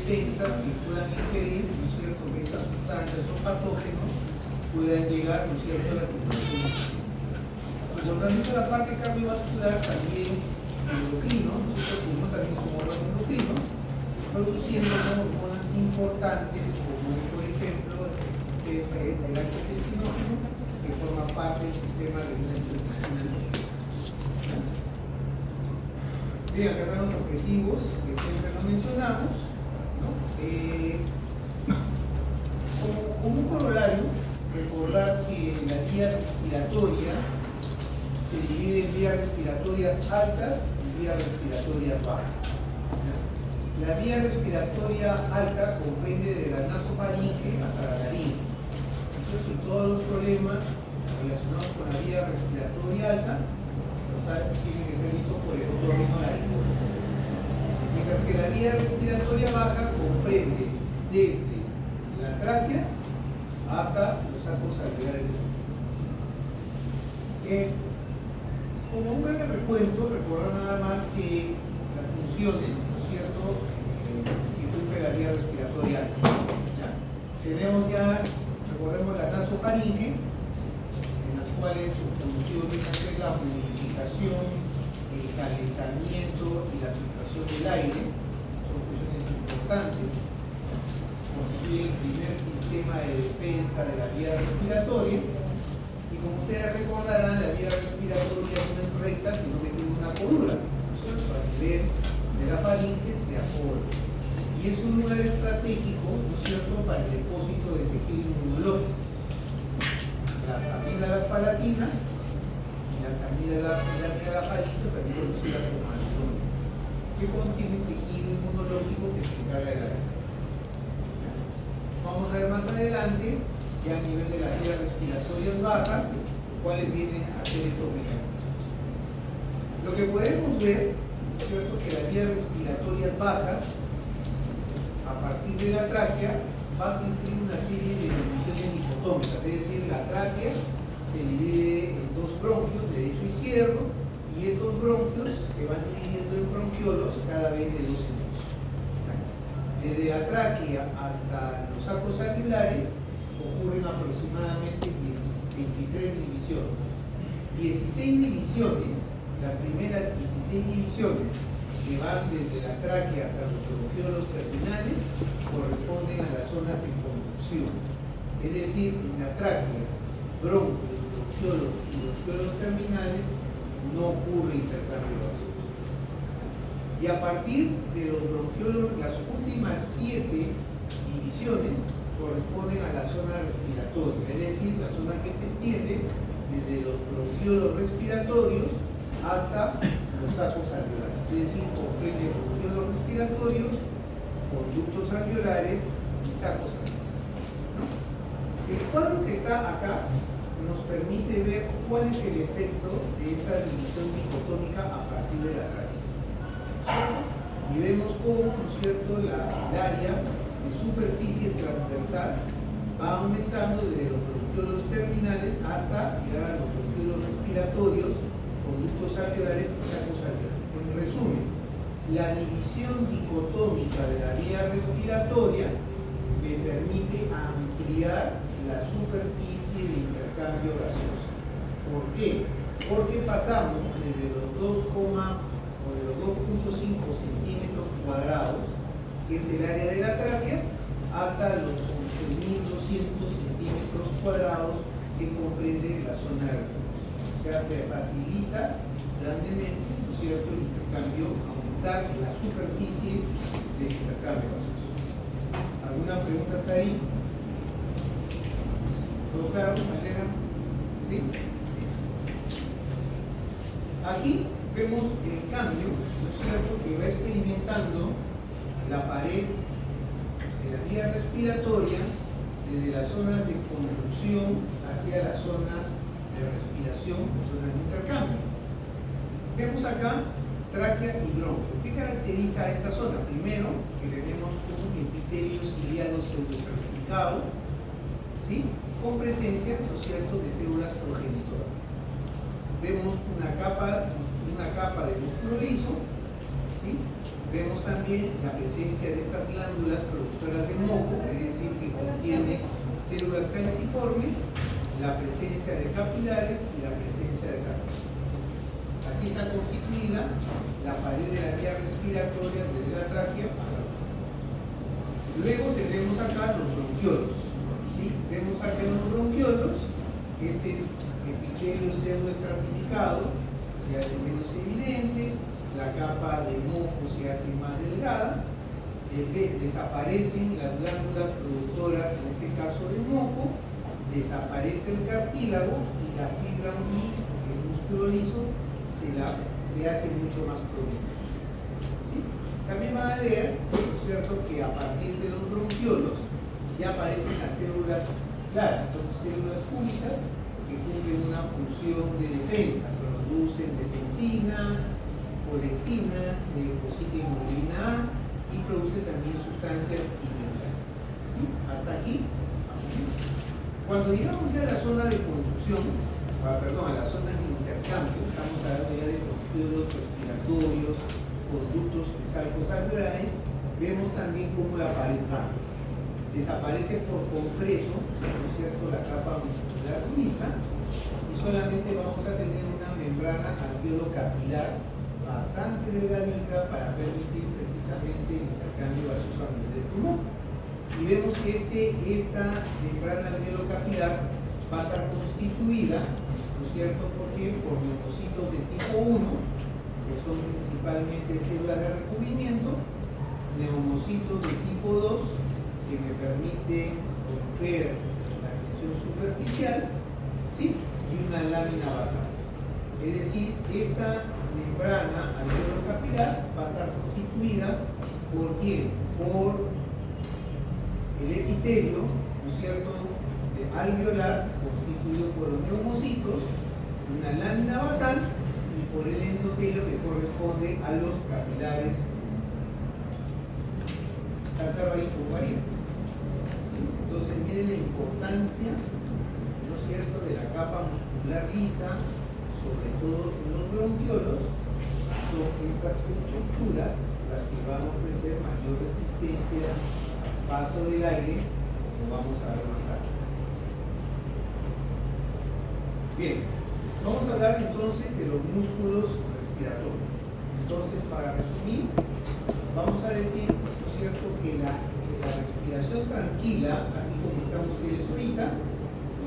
defensas que puedan impedir, ¿no es cierto?, que estas sustancias o patógenos puedan llegar, ¿no es cierto?, a la circulación. Volviendo a la parte cardiovascular, también endocrino, nosotros tenemos también como órgano endocrino, produciendo hormonas importantes como por ejemplo el angiotensinogen, que forma parte del sistema renina-angiotensina. Bien, acá están los objetivos que siempre lo mencionamos, ¿no? Como un corolario, recordar que la vía respiratoria se divide en vías respiratorias altas y vías respiratorias bajas. La vía respiratoria alta comprende de la nasofaringe hasta la laringe. Entonces, todos los problemas relacionados con la vía respiratoria alta tienen que ser vistos por el otorrinolaringólogo. Mientras que la vía respiratoria baja comprende desde la tráquea hasta los sacos alveolares. Como un breve recuento, recordar nada más que las funciones, ¿no es cierto?, que cumple la vía respiratoria alta. ¿Ya? Tenemos ya, recordemos la nasofaringe, en las cuales su función es la purificación, el calentamiento y la filtración del aire. Son funciones importantes. Constituye el primer sistema de defensa de la vía respiratoria. Y como ustedes recordarán, la vía respiratoria no es recta, sino que tiene una podura. Nosotros a nivel de la faringe se apoda. Y es un lugar estratégico, ¿no es cierto?, para el depósito de tejido inmunológico. Las amígdalas palatinas y las amígdalas faringe también conocidas como aldones, que contienen tejido inmunológico que se encarga de la defensa. Vamos a ver más adelante, ya a nivel de las vías respiratorias bajas, cuáles vienen a ser estos mecanismos. Lo que podemos ver, ¿no es cierto?, que las vías respiratorias bajas, a partir de la tráquea, va a sufrir una serie de divisiones dicotómicas, es decir, la tráquea se divide en dos bronquios, derecho e izquierdo, y estos bronquios se van dividiendo en bronquiolos cada vez de 2 en 2. Desde la tráquea hasta los sacos alveolares ocurren aproximadamente 23 divisiones. 16 divisiones, las primeras 16 divisiones que van desde la tráquea hasta los bronquiolos terminales corresponden a las zonas de conducción. Es decir, en la tráquea, bronquios, bronquiolos y bronquiolos terminales no ocurre intercambio gaseoso. Y a partir de los bronquiolos, las últimas 7 divisiones corresponden a la zona respiratoria, es decir, la zona que se extiende desde los bronquiolos respiratorios hasta los sacos alveolares, es decir, comprende bronquiolos respiratorios, conductos alveolares y sacos alveolares, ¿no? El cuadro que está acá nos permite ver cuál es el efecto de esta división dicotómica a partir de la tráquea, ¿cierto? Y vemos cómo, ¿no es cierto?, el área de superficie transversal va aumentando desde los bronquiolos terminales hasta llegar a los bronquiolos respiratorios, conductos alveolares y sacos alveolares. En resumen, la división dicotómica de la vía respiratoria me permite ampliar la superficie de intercambio gaseoso. ¿Por qué? Porque pasamos desde los 2,5 centímetros cuadrados, que es el área de la tráquea, hasta los 11.200 centímetros cuadrados que comprende la zona de respiración. O sea, que facilita grandemente, ¿no es cierto?, el intercambio, aumentar la superficie de intercambio gaseoso. ¿Alguna pregunta hasta ahí? ¿Todo claro, Malena? ¿Sí? Aquí vemos el cambio, ¿no es cierto?, que va experimentando la pared de la vía respiratoria desde las zonas de conducción hacia las zonas de respiración o zonas de intercambio. Vemos acá tráquea y bronquio. ¿Qué caracteriza a esta zona? Primero, que tenemos un epitelio ciliado pseudoestratificado, ¿sí?, con presencia, ¿no es cierto?, de células progenitoras. Vemos una capa de músculo liso, ¿sí? Vemos también la presencia de estas glándulas glándulas productoras de moco, es decir, que contiene células caliciformes, la presencia de capilares y la presencia de cartílago. Así está constituida la pared de la vía respiratoria desde la tráquea hasta el fondo. Luego tenemos acá los bronquiolos. ¿Sí? Vemos acá en los bronquiolos, este es epitelio pseudoestratificado, se hace menos evidente, la capa de moco se hace más delgada, desaparecen las glándulas productoras, en este caso de moco, desaparece el cartílago y la fibra y el músculo liso se hace mucho más prominente. ¿Sí? También van a leer, ¿no es cierto?, que a partir de los bronquiolos ya aparecen las células claras, son células únicas que cumplen una función de defensa, producen defensinas, colectinas, se deposita hemoglobina A y produce también sustancias inmunitarias. ¿Sí? Hasta aquí. Cuando llegamos ya a la zona de conducción, a las zonas de intercambio, estamos hablando ya de bronquiolos respiratorios, conductos y salcos alveolares, vemos también cómo la pared cambia. Desaparece por completo, ¿no es cierto?, la capa muscular lisa y solamente vamos a tener una membrana alveolo-capilar bastante delgadita para permitir precisamente el intercambio gaseoso a nivel del pulmón. Y vemos que esta membrana alveolo-capilar va a estar constituida, ¿no es cierto?, porque por neumocitos de tipo 1, que son principalmente células de recubrimiento, neumocitos de tipo 2, que me permite romper la tensión superficial, ¿sí?, y una lámina basal. Es decir, esta membrana alveolo-capilar va a estar constituida ¿por quién? Por el epitelio, ¿no es cierto?, de alveolar, constituido por los neumocitos, una lámina basal y por el endotelio que corresponde a los capilares. ¿Está claro ahí cómo varía? Entonces, miren la importancia, ¿no es cierto?, de la capa muscular lisa, sobre todo en los bronquiolos. Son estas estructuras las que van a ofrecer mayor resistencia al paso del aire, como vamos a ver más adelante. Bien, vamos a hablar entonces de los músculos respiratorios. Entonces, para resumir, vamos a decir, ¿no es cierto?, que la respiración tranquila, así como están ustedes ahorita,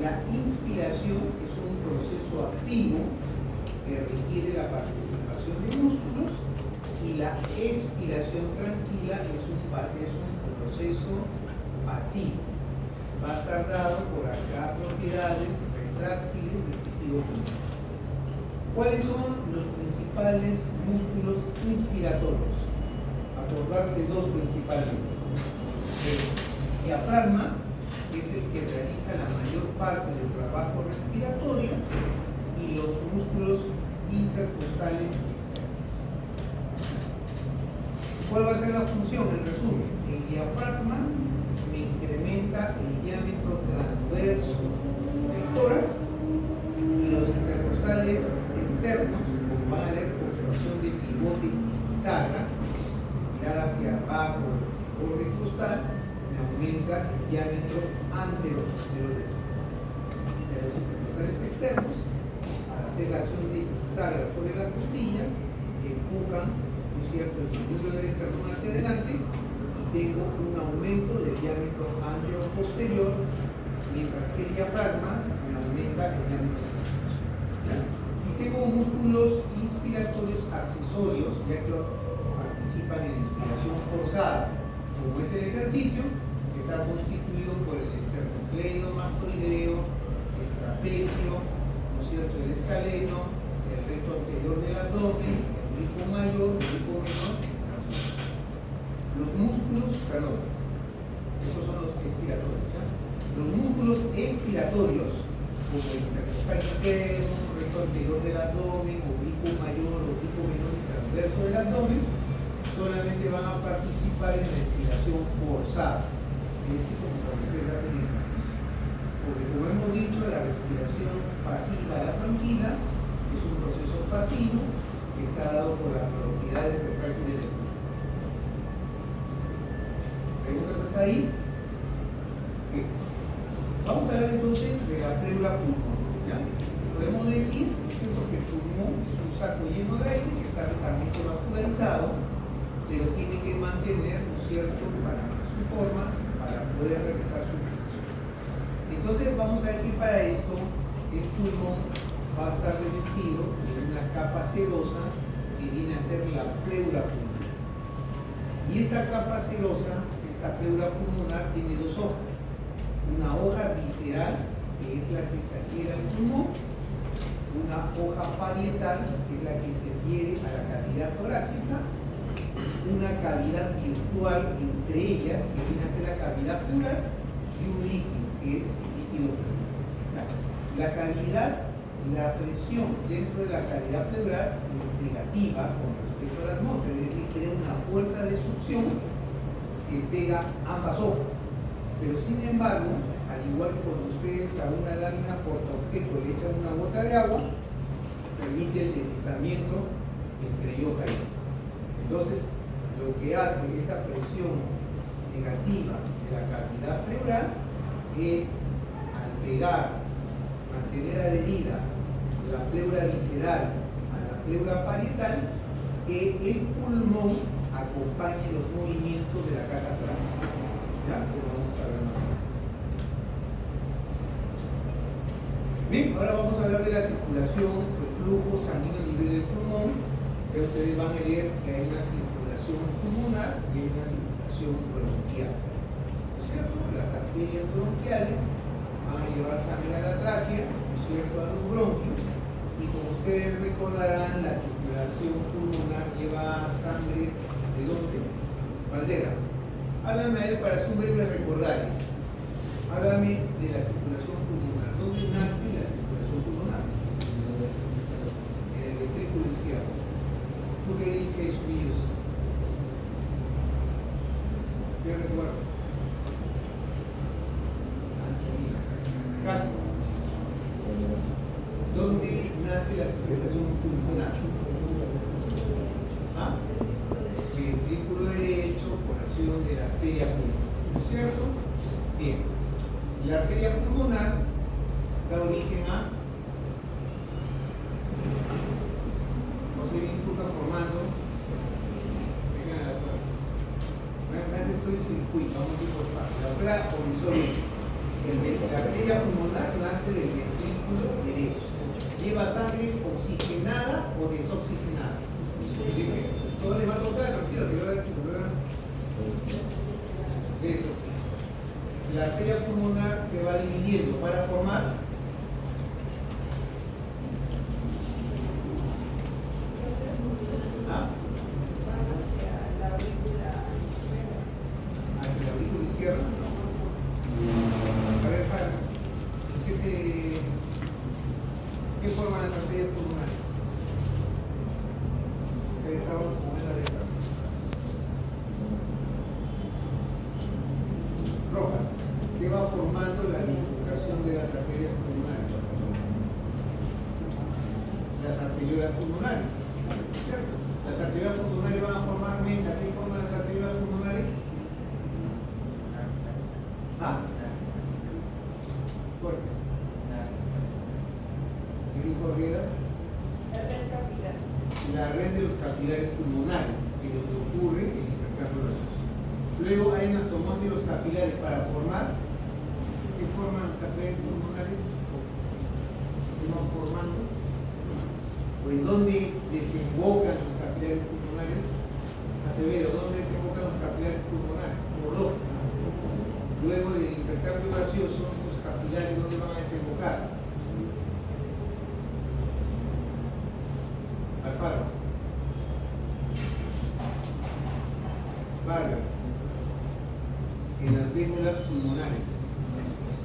la inspiración es un proceso activo que requiere la participación de músculos y la expiración tranquila es un proceso pasivo. Va a estar dado por acá propiedades retráctiles del tejido pulmonar. ¿Cuáles son los principales músculos inspiratorios? Acordarse dos principalmente. El diafragma, que es el que realiza la mayor parte del trabajo respiratorio, y los músculos intercostales externos. ¿Cuál va a ser la función? En resumen, el diafragma me incrementa el diámetro transverso del tórax y los intercostales externos, como van a ver por su acción de pivote y bisagra, de tirar hacia abajo borde costal, me aumenta el diámetro anteroposterior del tórax. Los intercostales externos, al hacer la acción de bisagra sobre las costillas, empujan, ¿no es cierto?, el manubrio del esternón hacia adelante y tengo un aumento del diámetro anteroposterior, mientras que el diafragma me aumenta el diámetro transverso. Y tengo músculos inspiratorios accesorios, ya que participan en la inspiración forzada, como es el ejercicio, que está constituido por el esternocleidomastoideo, el trapecio, ¿no es cierto?, el escaleno, el recto anterior del abdomen, el oblicuo mayor, el oblicuo menor, el transverso. Los músculos, esos son los expiratorios, ¿ya? Los músculos expiratorios, como el intercostal interno, recto anterior del abdomen, oblicuo mayor, oblicuo menor y transverso del abdomen, solamente van a participar en la expiración forzada, es decir, como cuando ustedes hacen ejercicio. Porque como hemos dicho, la respiración pasiva, la tranquila, es un proceso pasivo que está dado por las propiedades retráctiles del pulmón. ¿Preguntas hasta ahí? Bien. Vamos a hablar entonces de la pleura pulmonar. ¿Ya? Podemos decir, ¿no es cierto?, que el pulmón es un saco lleno de aire que está totalmente vascularizado, pero tiene que mantener, ¿no es cierto?, para su forma, para poder realizar su función. Entonces vamos a ver que para esto el pulmón va a estar revestido de una capa cerosa que viene a ser la pleura pulmonar. Y esta capa cerosa, esta pleura pulmonar, tiene dos hojas. Una hoja visceral, que es la que se adhiere al pulmón, una hoja parietal, que es la que se adhiere a la cavidad torácica, una cavidad virtual entre ellas, que viene a ser la cavidad pleural, y un líquido, que es el líquido pleural. La cavidad, la presión dentro de la cavidad pleural es negativa con respecto a la atmósfera, es decir, crea una fuerza de succión que pega ambas hojas. Pero sin embargo, al igual que cuando ustedes a una lámina portaobjeto le echan una gota de agua, permite el deslizamiento entre hoja y hoja. Entonces, lo que hace esta presión negativa de la cavidad pleural es, al pegar, mantener adherida la pleura visceral a la pleura parietal, que el pulmón acompañe los movimientos de la caja torácica. ¿Ya? Pero vamos a ver más adelante. Bien, ahora vamos a hablar de la circulación, el flujo sanguíneo a nivel del pulmón. Ya ustedes van a leer que hay una circulación pulmonar y hay una circulación bronquial. ¿No es cierto? Las arterias bronquiales van a llevar sangre a la tráquea, ¿no es cierto?, a los bronquios, y como ustedes recordarán, la circulación pulmonar lleva sangre ¿de dónde? Valdera. Háblame a él para hacer un breve recordaris. Háblame de la circulación pulmonar. ¿Dónde nace la circulación pulmonar? En el ventrículo izquierdo. ¿Tú qué dices, Wills? ¿Qué recuerdas? Castro. ¿Dónde nace la circulación pulmonar? ¿Ah? Ventrículo derecho por acción de la arteria pulmonar. ¿No es cierto? Bien. La arteria pulmonar da origen a José Binfuca formando. Vengan a la torre. Me hace todo el circuito, vamos a ir por partes. La otra horizontal. La arteria pulmonar nace del ventrículo derecho. Lleva sangre oxigenada o desoxigenada. Todo les va a tocar, tranquilo, que yo voy a desoxigenada. La arteria pulmonar se va dividiendo para formar hacia la aurícula izquierda. A ver, ¿qué forman las arterias pulmonares? Ahí estaban como en la letra. Rojas, que va formando la bifurcación de las arterias pulmonares. Las arteriolas pulmonares, ¿cierto? Las arteriolas pulmonares van a formar mesa. ¿Qué forman las arteriolas pulmonares? ¿Ah? Fuerte. ¿Qué dijo Riedas? La red de los capilares pulmonares, que es lo que ocurre en el intercambio gaseoso. Luego hay anastomosis de los capilares para formar. ¿Qué forman los capilares pulmonares? ¿Qué van formando? ¿O en dónde desembocan los capilares pulmonares? Acevedo, ¿dónde desembocan los capilares pulmonares? Por lógica. Luego del intercambio gaseoso, estos capilares, ¿dónde van a desembocar? Alfaro. Vargas. En las vénulas pulmonares.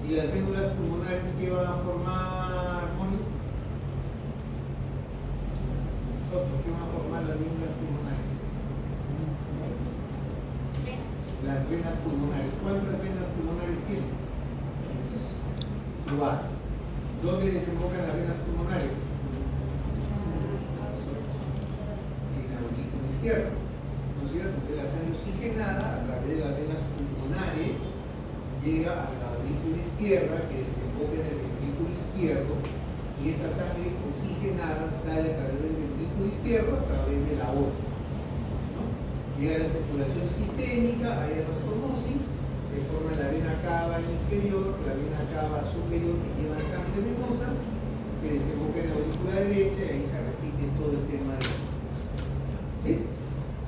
¿Y las vénulas pulmonares qué van a formar, Moni? Soto, ¿qué van a formar las vénulas pulmonares? Las venas pulmonares. ¿Cuántas venas pulmonares tienes? 4. ¿Dónde desembocan las venas pulmonares? En la aurícula izquierda. ¿No es cierto? Que la sangre oxigenada a través de las venas pulmonares llega a la aurícula izquierda, que desemboca en el ventrículo izquierdo, y esta sangre oxigenada sale a través del ventrículo izquierdo a través de la aorta, ¿no? Llega a la circulación sistémica, hay anastomosis, se forma la vena cava inferior, la vena cava superior que lleva sangre venosa, que desemboca en la aurícula derecha, y ahí se repite todo el tema de la circulación. ¿Sí?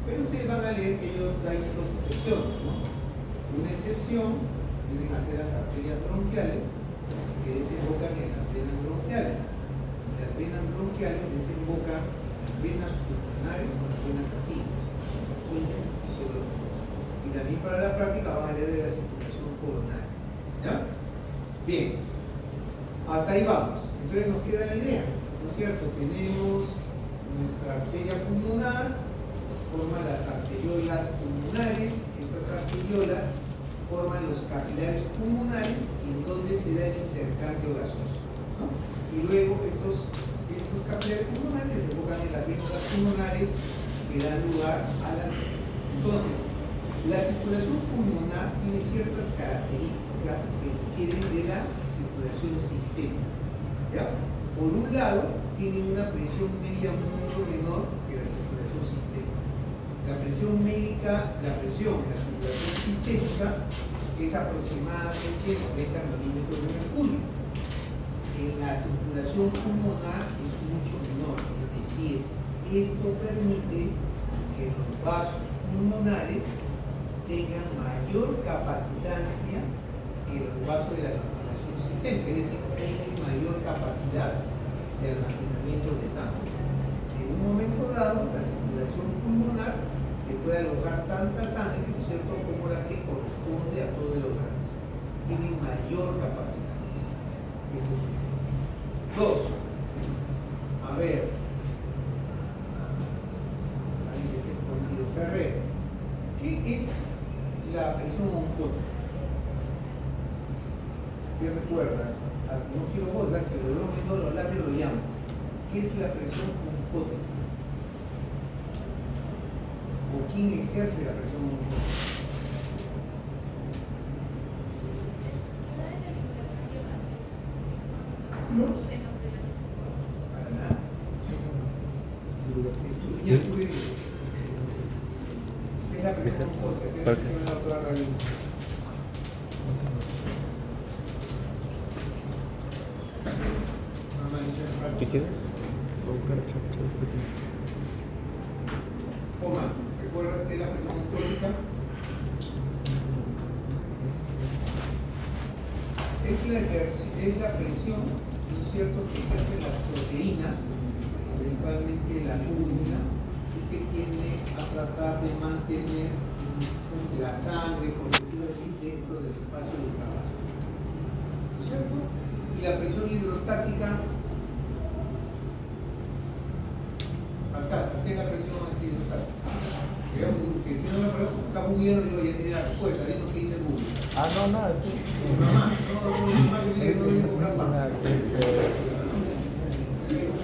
Pero ustedes van a leer que hay dos excepciones, ¿no? Una excepción vienen a ser las arterias bronquiales, que desembocan en las venas bronquiales, y las venas bronquiales desembocan en las venas pulmonares o las venas ascitas. Son chufos fisiológicos. Y también para la práctica van a leer de la circulación coronaria. ¿Ya? Bien, hasta ahí vamos. Entonces nos queda la idea, ¿no es cierto? Tenemos nuestra arteria pulmonar, forman las arteriolas pulmonares, estas arteriolas forman los capilares pulmonares en donde se da el intercambio gasoso, ¿no? Y luego estos capilares pulmonares desembocan en las venas pulmonares que dan lugar a la... Entonces, la circulación pulmonar tiene ciertas características que difieren de la circulación sistémica, ¿ya? Por un lado, tiene una presión media mucho menor que la circulación sistémica. La presión médica, la presión en la circulación sistémica es aproximadamente 90 milímetros de mercurio. En la circulación pulmonar es mucho menor, es decir, esto permite que los vasos pulmonares tengan mayor capacitancia que los vasos de la circulación sistémica, es decir, tienen mayor capacidad de almacenamiento de sangre. En un momento dado, la circulación pulmonar que puede alojar tanta sangre, ¿no es cierto?, como la que corresponde a todo el organismo. Tiene mayor capacidad. Eso es uno. Dos. A ver. Ferrer. ¿Qué es la presión oncótica? ¿Qué recuerdas? No quiero cosas que lo veo viendo los labios lo llamo. ¿Qué es la presión oncótica? ¿O quién ejerce la presión oncótica? No. Para nada. ¿Qué es la presión oncótica? ¿Qué es la presión de la doctora Rabin? ¿Qué quiere? Oma, ¿recuerdas qué es la presión oncótica? Es la presión, ¿no es cierto?, que se hacen las proteínas, principalmente la albúmina, y que tiende a tratar de mantener la sangre, por decirlo así, dentro del espacio de trabajo. ¿No es cierto? Y la presión hidrostática, ¿qué es la presión hidrostática? Que si no me pregunto, está googleando yo ya tiene la respuesta, ¿no? ¿Qué dice Google?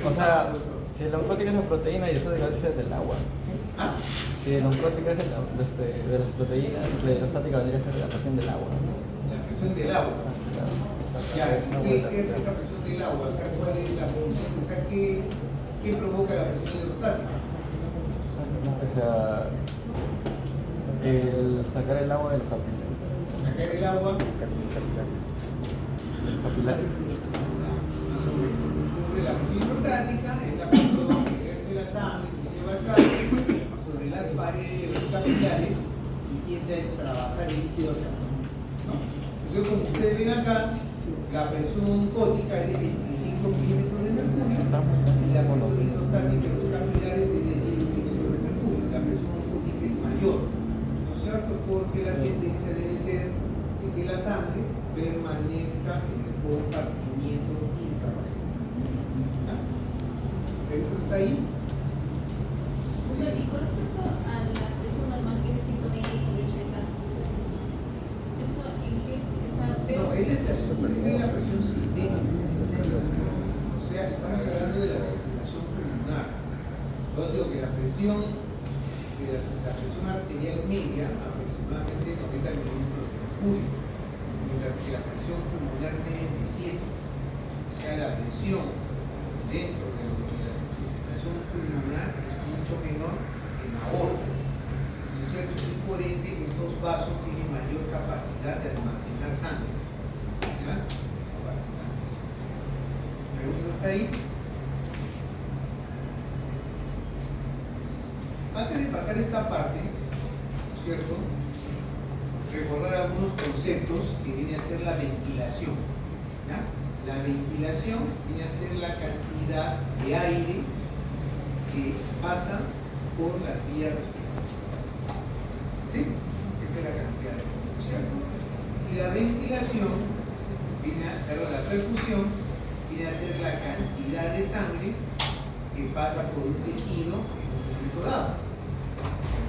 O sea, si el oncótico es la proteína y eso de es del agua. ¿Ah? Si el oncótico es de las proteínas, la hidrostática vendría a ser la presión del agua. La presión del agua. Ya, ¿qué es la presión del agua? O sea, ¿cuál es la función? O sea, ¿qué provoca la presión hidrostática? O sea, el sacar el agua del capilar. Sacar el agua. Capilares. Entonces, la presión hidrostática es la presión que ejerce la sangre, que lleva el calcio sobre las paredes de los capilares y tiende a extravasar el líquido hacia afuera, ¿no? Entonces, como ustedes ven acá, la presión oncótica es de 25 milímetros de mercurio y la presión hidrostática de los capilares es de 10 milímetros de mercurio. La presión oncótica es mayor, ¿no es cierto? Porque la tendencia debe ser de que la sangre permanezca en el compartimiento intravascular. ¿Ya? ¿Preguntas hasta ahí? Y con respecto a la presión normal que es 120 sobre 80, ¿eso en qué? No, esa es la presión sistémica. O sea, estamos hablando de la circulación pulmonar. Yo digo que la presión arterial media, aproximadamente 90 milímetros de mercurio. Y sea, la presión dentro de la circulación pulmonar es mucho menor en la aorta, ¿no es cierto? Y por ende estos vasos tienen mayor capacidad de almacenar sangre. ¿Ya? Capacidades. ¿Preguntas hasta ahí? Antes de pasar esta parte, ¿no es cierto?, recordar algunos conceptos que viene a ser la ventilación. ¿Ya? La ventilación viene a ser la cantidad de aire que pasa por las vías respiratorias. ¿Sí? Esa es la cantidad de aire, ¿no es cierto? Y la ventilación, la perfusión, viene a ser la cantidad de sangre que pasa por un tejido en un momento dado.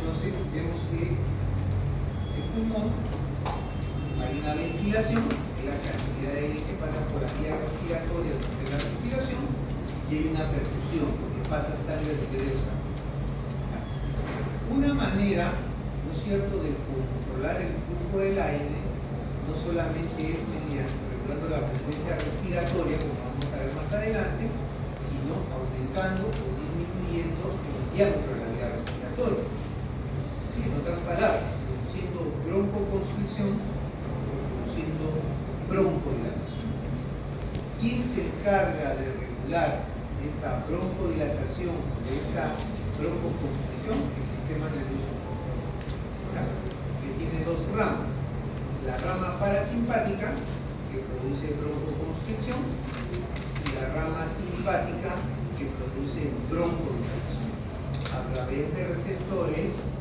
Entonces, vemos que el pulmón, hay una ventilación, es la cantidad de aire que pasa por la vía respiratoria durante la respiración, y hay una perfusión, que pasa sangre a través de los campos. Una manera, ¿no es cierto?, de controlar el flujo del aire, no solamente es mediante regulando la frecuencia respiratoria, como vamos a ver más adelante, sino aumentando o disminuyendo el diámetro de la vía respiratoria. ¿Sí? En otras palabras, produciendo broncoconstricción o produciendo broncodilatación. ¿Quién se encarga de regular esta broncodilatación, de esta broncoconstricción? El sistema nervioso autónomo, que tiene dos ramas. La rama parasimpática, que produce broncoconstricción, y la rama simpática, que produce broncodilatación a través de receptores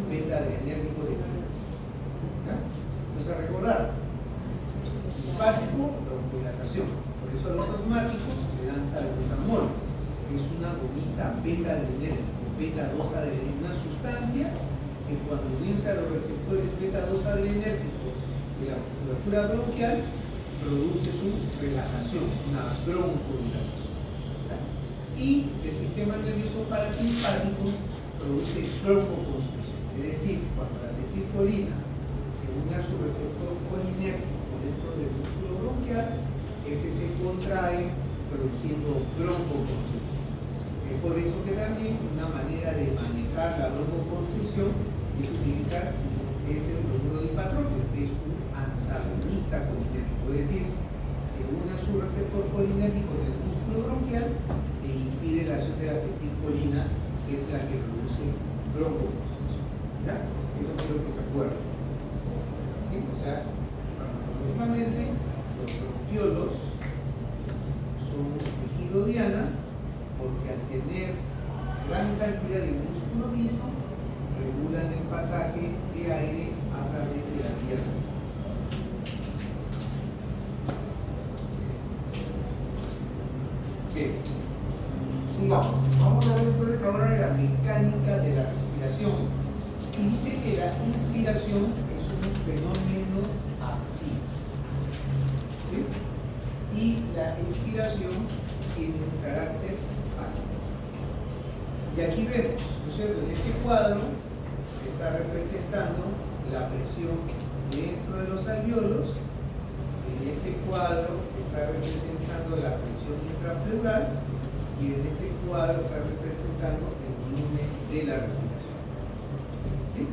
beta-adrenérgico de química. Entonces, a recordar, simpático, broncodilatación. Por eso a los asmáticos le dan salbutamol, que es un agonista beta-adrenérgico, beta-2-adrenérgico, una sustancia que cuando inicia los receptores beta-2-adrenérgicos de la musculatura bronquial, produce su relajación, una broncodilatación. Y el sistema nervioso parasimpático produce broncoconstricción. Es decir, cuando la acetilcolina se une a su receptor colinérgico dentro del músculo bronquial, este se contrae produciendo broncoconstricción. Es por eso que también una manera de manejar la broncoconstricción es utilizar el bromuro de hipatropio, que es un antagonista colinérgico, es decir, se une a su receptor colinérgico del músculo bronquial e impide la acción de la acetilcolina, que es la que produce broncoconstricción. ¿Ya? Eso quiero que se acuerden. ¿Sí? O sea, farmacológicamente, los bronquiolos son un tejido diana porque al tener gran cantidad de músculo liso, regulan el pasaje de aire a través de la vía respiratoria. Bien, sigamos. Vamos a ver entonces ahora de la mecánica de la respiración. Y dice que la inspiración es un fenómeno activo, ¿sí? Y la expiración tiene un carácter pasivo. Y aquí vemos, ¿no es cierto?, en este cuadro está representando la presión dentro de los alvéolos, en este cuadro está representando la presión intrapleural y en este cuadro está representando el volumen de la respiración. ¿Sí?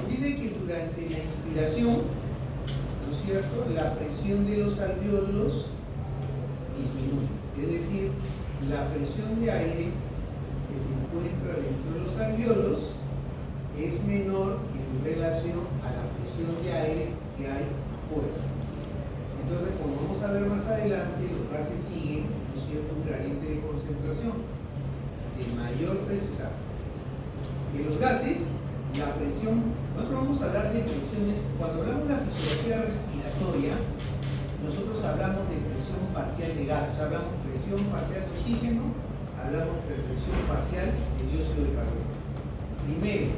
Dice que durante la inspiración, ¿no es cierto?, la presión de los alvéolos disminuye, es decir, la presión de aire que se encuentra dentro de los alvéolos es menor en relación a la presión de aire que hay afuera. Entonces, como vamos a ver más adelante, los gases siguen, ¿no es cierto?, un gradiente de concentración de mayor presión. O sea, en los gases, la presión, nosotros vamos a hablar de presiones, cuando hablamos de la fisiología respiratoria, nosotros hablamos de presión parcial de gases, hablamos de presión parcial de oxígeno, hablamos de presión parcial de dióxido de carbono. Primero,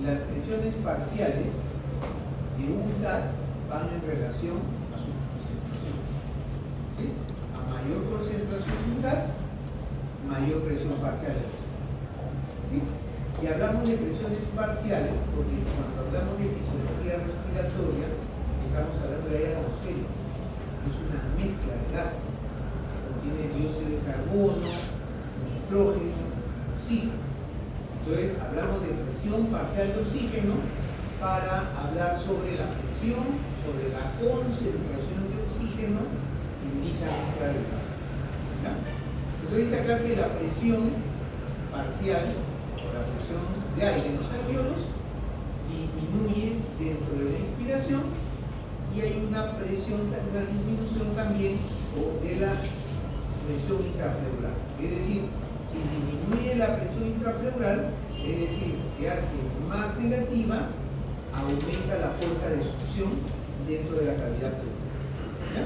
las presiones parciales de un gas van en relación a su concentración. ¿Sí? A mayor concentración de un gas, mayor presión parcial del gas. ¿Sí? Y hablamos de presiones parciales porque cuando hablamos de fisiología respiratoria estamos hablando de aire atmosférico. Es una una mezcla de gases. Contiene dióxido de carbono, nitrógeno, oxígeno. Entonces hablamos de presión parcial de oxígeno para hablar sobre la presión, sobre la concentración de oxígeno en dicha mezcla de gases. ¿Ya? Entonces dice acá que la presión parcial o la presión de aire en los alvéolos disminuye dentro de la inspiración y hay una disminución también de la presión intrapleural. Es decir, si disminuye la presión intrapleural, es decir, se hace más negativa, aumenta la fuerza de succión dentro de la cavidad pleural. ¿Ya?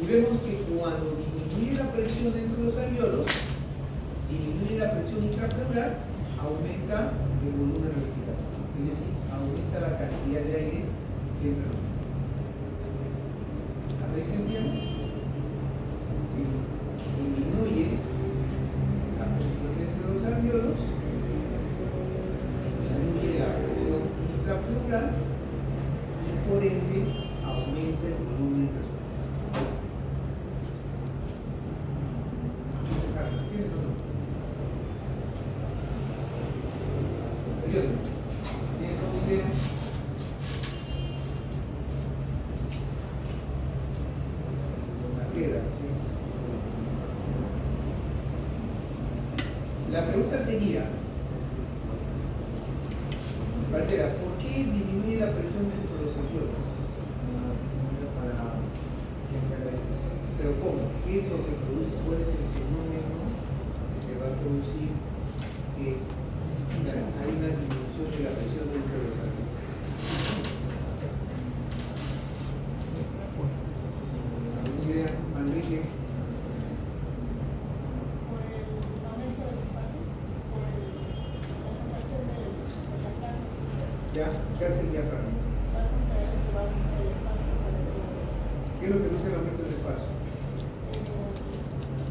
Y vemos que cuando disminuye la presión dentro de los alvéolos, disminuye la presión intrapleural, aumenta el volumen respiratorio, es decir, aumenta la cantidad de aire que entra en los pulmones. ¿Así se entiende? Sí. Disminuye la presión dentro de los alvéolos, disminuye la presión intrapleural y por ende aumenta el volumen respiratorio. ¿Quiénes son? ¿Tienes una idea? La pregunta sería, Valtera, ¿por qué disminuye la presión dentro de los alvéolos? Pero ¿cómo? ¿Qué es lo que produce? ¿Cuál es el fenómeno que se va a producir que hay una disminución de la presión dentro de los alvéolos? Manrique. ¿Ya? ¿Qué hace el diafragma? ¿Qué es lo que produce el aumento del espacio?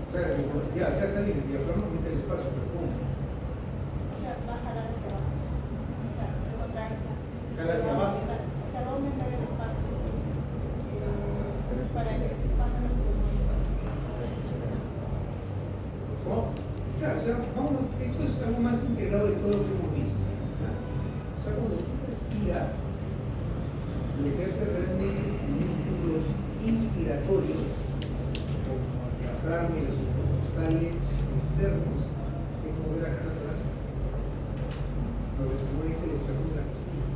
O sea, ya, está bien, el diafragma aumenta el espacio, pero ¿cómo? O sea, va a jalar hacia abajo. O sea, va a traer ¿Jala hacia abajo? O sea, va a aumentar el espacio para que se expandan los pulmones. ¿Cómo? Claro, o sea, esto es algo más integrado de todo lo que hemos visto. ¿Ya? O sea, cuando tú respiras, lo que hace realmente músculos inspiratorios, como el diafragma y los intercostales externos, es mover la caja torácica. Lo que se mueve es el esternón de las costillas.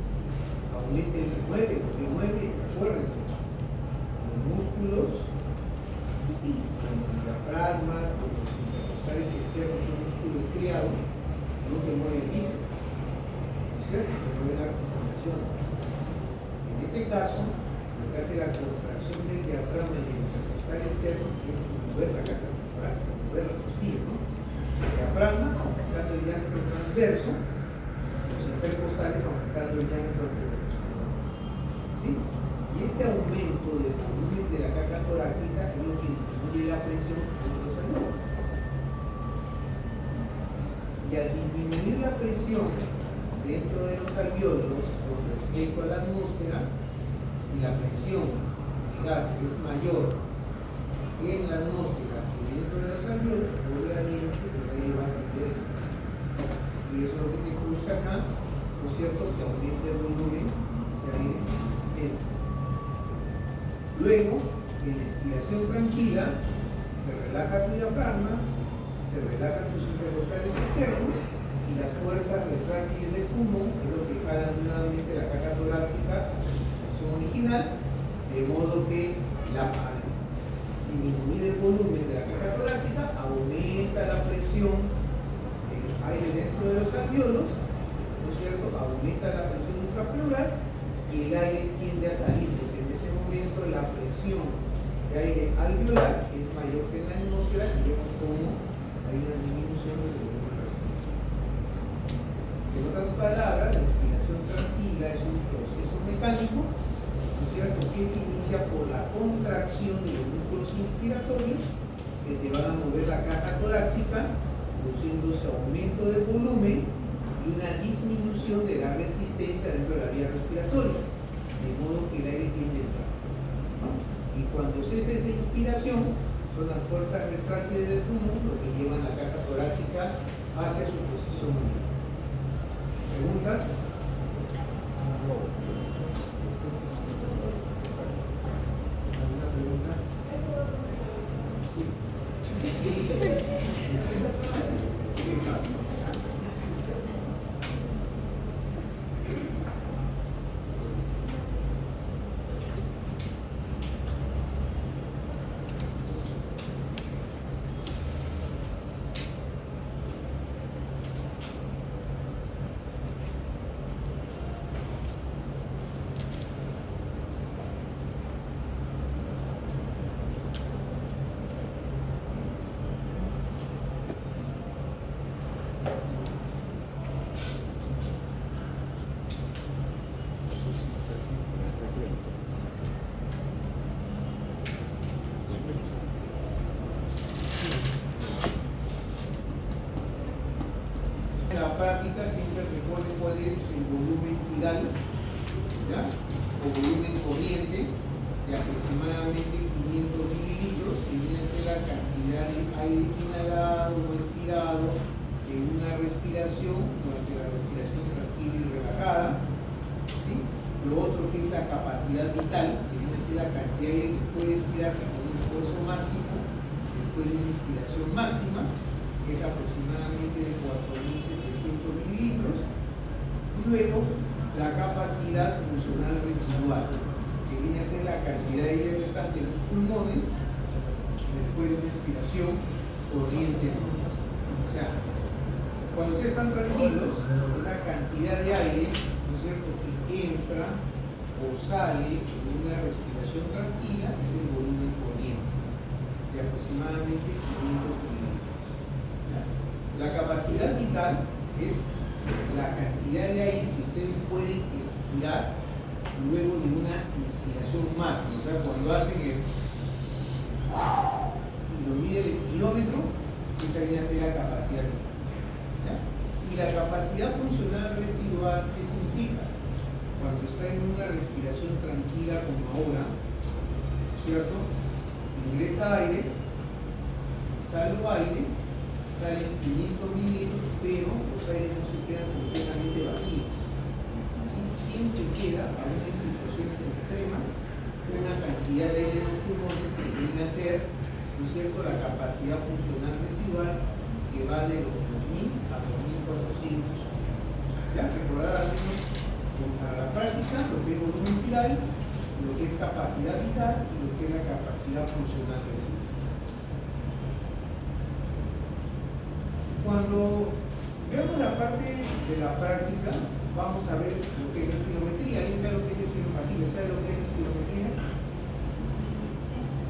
Aumenta el mueve, porque mueve, acuérdense, los músculos, como el diafragma, como los intercostales externos, un músculo estriado, no te mueve el bíceps, ¿no es cierto? Te mueven articulaciones. En este caso, lo que hace la contracción del diafragma y el intercostal externo es mover la caja torácica, mover la costilla, ¿no? El diafragma aumentando el diámetro transverso, los intercostales aumentando el diámetro anterocostal. ¿Sí? Y este aumento del volumen de la caja torácica es lo que disminuye la presión de los alvéolos. Y al disminuir la presión dentro de los alvéolos con respecto a la atmósfera, si la presión de gas es mayor en la atmósfera que dentro de los alvéolos, por gradiente, pues ahí va a tender. Y eso es lo que te produce acá, ¿no es cierto?, que aumente el volumen de aire dentro. Luego, en la expiración tranquila, se relaja tu diafragma, se relajan tus intercostales externos y las fuerzas retráctiles del pulmón es lo que jalan nuevamente la caja torácica hacia su posición original, de modo que al disminuir el volumen de la caja torácica aumenta la presión del aire dentro de los alvéolos, ¿no es cierto? Aumenta la presión intrapleural y el aire tiende a salir, porque en ese momento la presión de aire alveolar es mayor que en la atmósfera y vemos cómo hay una disminución del volumen respiratorio. En otras palabras, la respiración tranquila es un proceso mecánico, ¿no es cierto?, que se inicia por la contracción de los músculos inspiratorios que te van a mover la caja torácica, produciéndose aumento del volumen y una disminución de la resistencia dentro de la vía respiratoria, de modo que el aire tiende a entrar, ¿no? Y cuando ceses de inspirar, expiración son las fuerzas retráctiles del pulmón lo que llevan la caja torácica hacia su posición original. ¿Preguntas? ¿Alguna pregunta? Sí. En la práctica siempre recuerde cuál es el volumen tidal, ¿ya? O volumen corriente de aproximadamente 500 mililitros, que viene a ser la cantidad de aire inhalado o expirado en una respiración, durante la respiración tranquila y relajada, ¿sí? Lo otro que es la capacidad vital, que viene a ser la cantidad de aire que puede expirarse con un esfuerzo máximo después de una inspiración máxima, que es aproximadamente de 4.700 mililitros, y luego la capacidad funcional residual, que viene a ser la cantidad de aire restante en los pulmones después de una expiración corriente. O sea, cuando ustedes están tranquilos, esa cantidad de aire, ¿no es cierto?, que entra o sale en una respiración tranquila es el volumen corriente, de aproximadamente 500 mililitros. La capacidad vital es la cantidad de aire que ustedes pueden expirar luego de una inspiración máxima. O sea, cuando hacen el y lo mide el espirómetro, esa viene a ser la capacidad vital. ¿Ya? Y la capacidad funcional residual, ¿qué significa? Cuando está en una respiración tranquila como ahora, ¿cierto? Ingresa aire, exhalo aire, salen 500 mililitros, pero los aires no se quedan completamente vacíos. Así siempre queda, aún en situaciones extremas, una cantidad de aire en los pulmones que viene a ser, ¿no es cierto?, la capacidad funcional residual, que va de los 2.000 a 2.400. Ya, recordar al menos para la práctica lo que es volumen tidal, lo que es capacidad vital y lo que es la capacidad funcional residual. Cuando veamos la parte de la práctica, vamos a ver lo que es la espirometría. ¿Alguien sabe lo que es la espirometría? ¿Sabe lo que es la espirometría?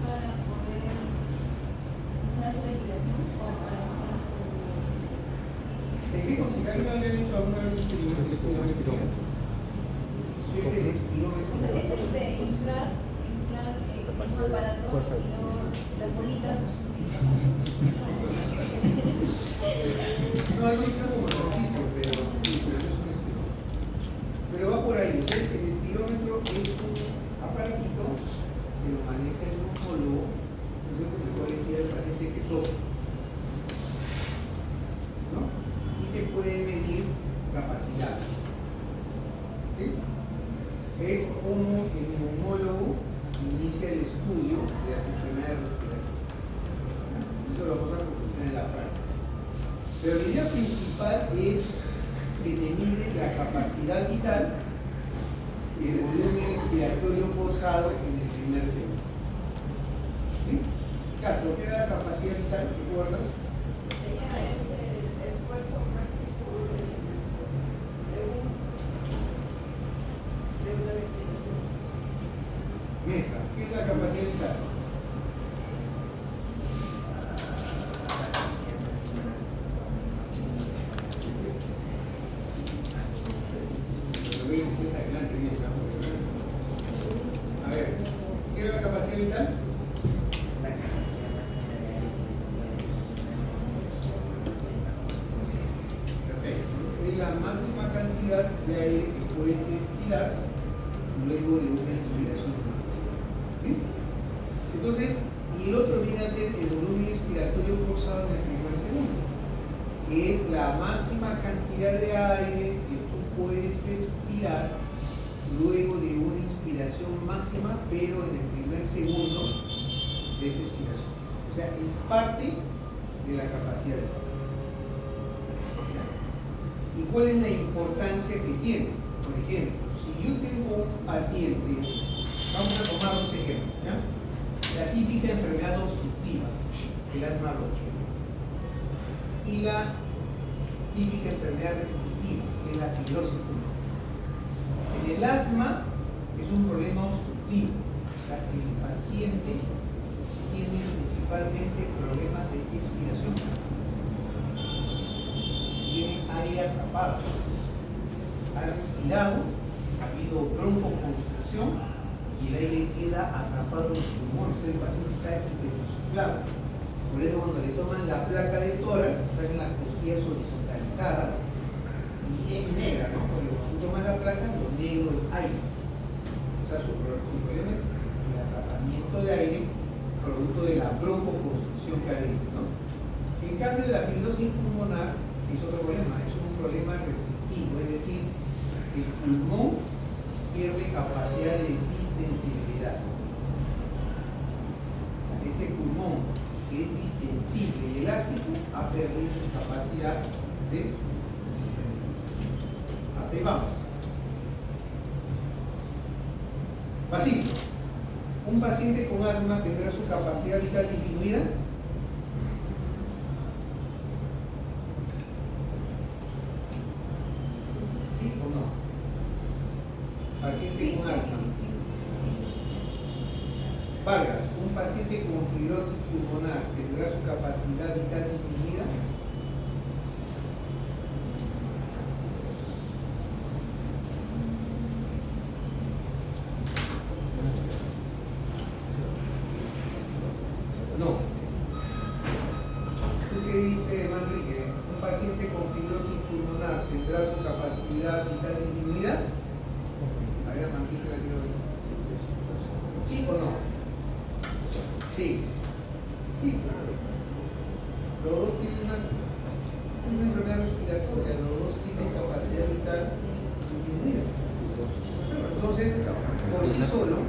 Para poder mejorar su ventilación o para mejorar su... ¿En qué consiste? ¿Alguien había dicho alguna vez espirometría? ¿Qué es el espirómetro? O sea, es inflar un aparato y luego las bolitas. No, es como ejercicio, pero sí, pero no es un espirómetro. Pero va por ahí. ¿Sí? El espirómetro es un aparatito que lo maneja el neumólogo, ¿no es cierto?, que puede elegir al paciente que sopla, ¿no? Y que puede medir capacidades. ¿Sí? Es como el neumólogo inicia el estudio de las enfermedades respiratorias. Eso lo vamos a profundizar en la práctica. Pero la idea principal es que te mide la capacidad vital y el volumen expiratorio forzado en el primer segundo. ¿Sí? Castro, ¿qué era la capacidad vital? ¿Recuerdas? Mesa, ¿qué es la capacidad vital? A ver, ¿qué es la capacidad vital? La capacidad máxima de aire Perfecto. Es la máxima cantidad de aire que puedes expirar luego de una inspiración máxima. ¿Sí? Entonces, Y el otro viene a ser el volumen expiratorio forzado en el primer segundo, que es la máxima cantidad de aire que tú puedes expirar luego de una inspiración máxima, pero en el primer segundo de esta expiración. O sea, es parte de la capacidad del pulmón. ¿Y cuál es la importancia que tiene? Por ejemplo, si yo tengo un paciente, vamos a tomar dos ejemplos, ¿ya? La típica enfermedad obstructiva, el asma bronquial, y la típica enfermedad restrictiva, que es la fibrosis pulmonar. En el asma es un problema obstructivo, o sea, el paciente tiene principalmente problemas de expiración, tiene aire atrapado, ha respirado, ha habido broncoconstricción y el aire queda atrapado en los pulmones, el paciente está hiperinsuflado. Por eso cuando le toman la placa de tórax salen las costillas horizontalizadas y es negra, ¿no? Porque cuando tú tomas la placa lo negro es aire. O sea, su problema es el atrapamiento de aire producto de la broncoconstricción que ha habido, ¿no? En cambio, la fibrosis pulmonar es otro problema, es un problema restrictivo, es decir, el pulmón pierde capacidad de distensibilidad. Ese pulmón que es distensible y elástico ha perdido su capacidad de distenderse. Hasta ahí vamos. Vacío. ¿Un paciente con asma tendrá su capacidad vital disminuida? ¿Sí o no? Paciente con asma. Vargas, ¿un paciente con fibrosis pulmonar tendrá su capacidad vital disminuida? No. ¿Tú qué dices, Manrique? ¿Un paciente con fibrosis pulmonar tendrá su capacidad vital disminuida? A ver, Manrique, la quiero ver. ¿Sí o no? Sí. Sí, claro. Los dos tienen una enfermedad respiratoria, los dos tienen capacidad vital disminuida. Entonces, por sí solo,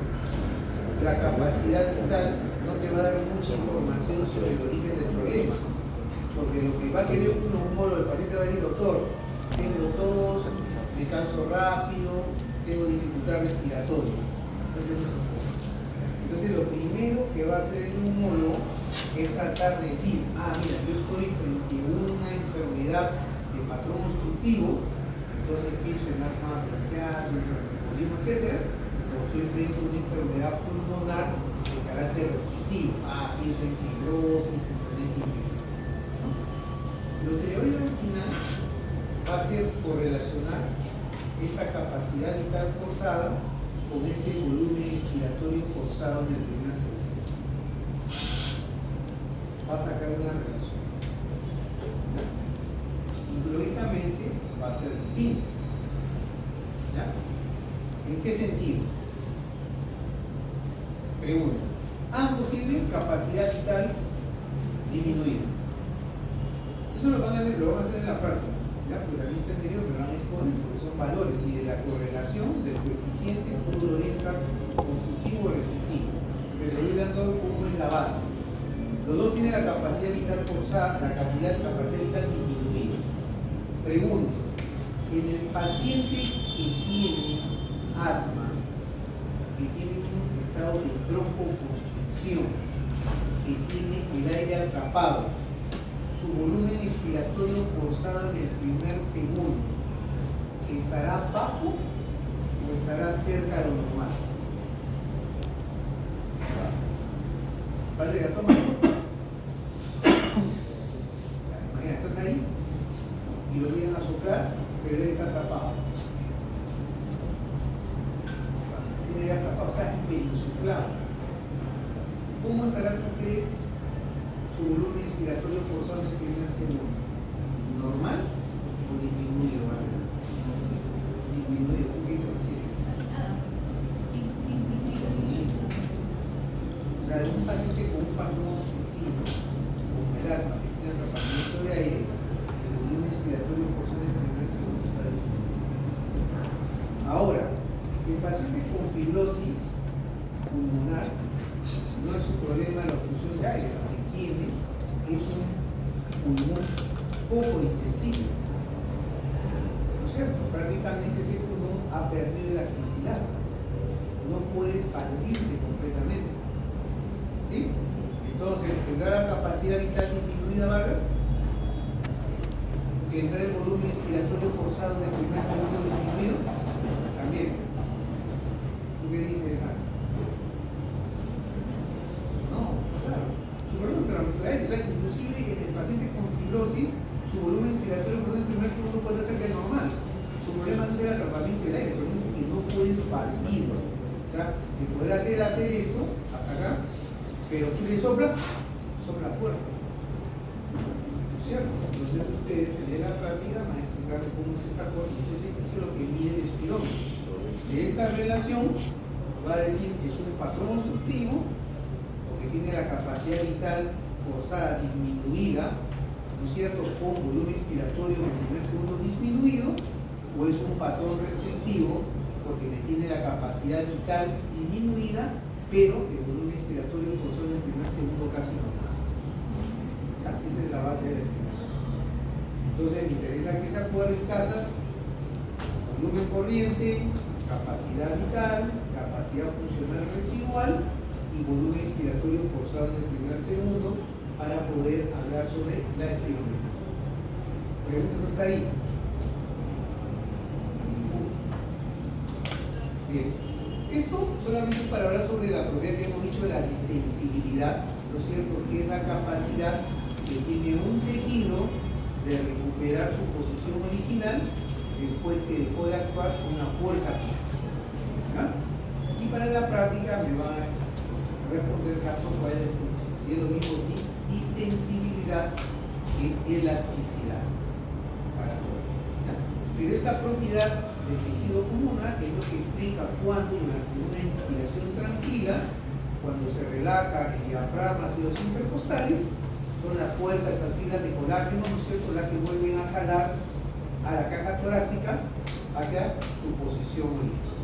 la capacidad vital no te va a dar mucha información sobre el origen del problema, porque lo que va a querer un neumólogo, el paciente va a decir: doctor, tengo tos, me canso rápido, tengo dificultad respiratoria. Entonces lo primero que va a hacer el neumólogo es tratar de decir: ah, mira, yo estoy frente a una enfermedad de patrón obstructivo, entonces pienso en asma bronquial, embolismo, etc. O estoy frente a una enfermedad pulmonar de carácter restrictivo, ah, pienso en fibrosis, enfermedades infecciosas. Lo que le voy a dar al final va a ser correlacionar esta capacidad vital forzada con este volumen expiratorio forzado en el primer segundo. Va a sacar una relación. Y lógicamente va a ser distinta. ¿Ya? ¿En qué sentido? Pregunta. Ambos tienen capacidad vital disminuida. Eso lo van a hacer en la práctica. ¿Ya? Porque también está entendido que lo van a exponer, porque son valores, y de la correlación del coeficiente tú lo orientas constructivo o restrictivo, pero le voy dando cómo es la base. Los dos tienen la capacidad vital forzada, la capacidad vital disminuida. Pregunto, en el paciente que tiene asma, que tiene un estado de broncoconstricción, que tiene el aire atrapado, su volumen expiratorio forzado en el primer segundo, ¿estará bajo o estará cerca de lo normal? Vale, toma. María, ¿estás ahí? Y lo vienen a soplar, pero él está atrapado. Tiene atrapado, está hiperinsuflado. ¿Cómo estará, tú crees, su volumen expiratorio forzado en el primer segundo? ¿Normal o disminuido? Disminuido, ¿tú qué dices? Casi nada. O sea, en un paciente con un patrón obstructivo, con melasma, que tiene atrapamiento de aire, el volumen expiratorio forzado en el primer segundo está disminuido. Ahora, el paciente con fibrosis pulmonar no es un problema la obstrucción de aire, lo que tiene es un pulmón poco extensible. ¿No es cierto? Prácticamente ese pulmón ha perdido elasticidad. No puede expandirse completamente. ¿Sí? Entonces, ¿tendrá la capacidad vital disminuida, Vargas? ¿Tendrá el volumen expiratorio forzado en el primer segundo disminuido? También. ¿Tú qué dices, Vargas? No, claro. Su problema es tratamiento de aire. O sea, inclusive en el paciente con fibrosis, su volumen expiratorio forzado en el primer segundo puede ser que normal. Su problema no es el atrapamiento del aire, el problema es que no puede expandirlo. O sea, te podrá hacer esto, hasta acá, pero tú le sopla fuerte. ¿No es cierto? Entonces ustedes en la práctica van a explicar cómo es esta cosa. Entonces eso es lo que mide el espirómetro. De esta relación va a decir que es un patrón obstructivo, porque tiene la capacidad vital forzada disminuida, ¿no es cierto?, con volumen expiratorio en el primer segundo disminuido, o es un patrón restrictivo porque me tiene la capacidad vital disminuida, pero el volumen expiratorio forzado en el primer segundo casi normal. ¿Ya? Esa es la base de la expiración. Entonces me interesa que se acuerden casas: volumen corriente, capacidad vital, capacidad funcional residual y volumen expiratorio forzado en el primer segundo para poder hablar sobre la espirometría. ¿Preguntas hasta ahí? Bien, esto solamente es para hablar sobre la propiedad que hemos dicho de la distensibilidad, ¿no es cierto?, que es la capacidad que tiene un tejido de recuperar su posición original después que dejó de actuar una fuerza. ¿Ya? Y para la práctica me va a responder Castro, puede decir si es lo mismo distensibilidad que elasticidad. Para todo. ¿Ya? Pero esta propiedad del tejido pulmonar es lo que explica cuando durante una inspiración tranquila, cuando se relaja el diafragma y los intercostales, son las fuerzas, estas fibras de colágeno, ¿no es cierto?, las que vuelven a jalar a la caja torácica hacia su posición original.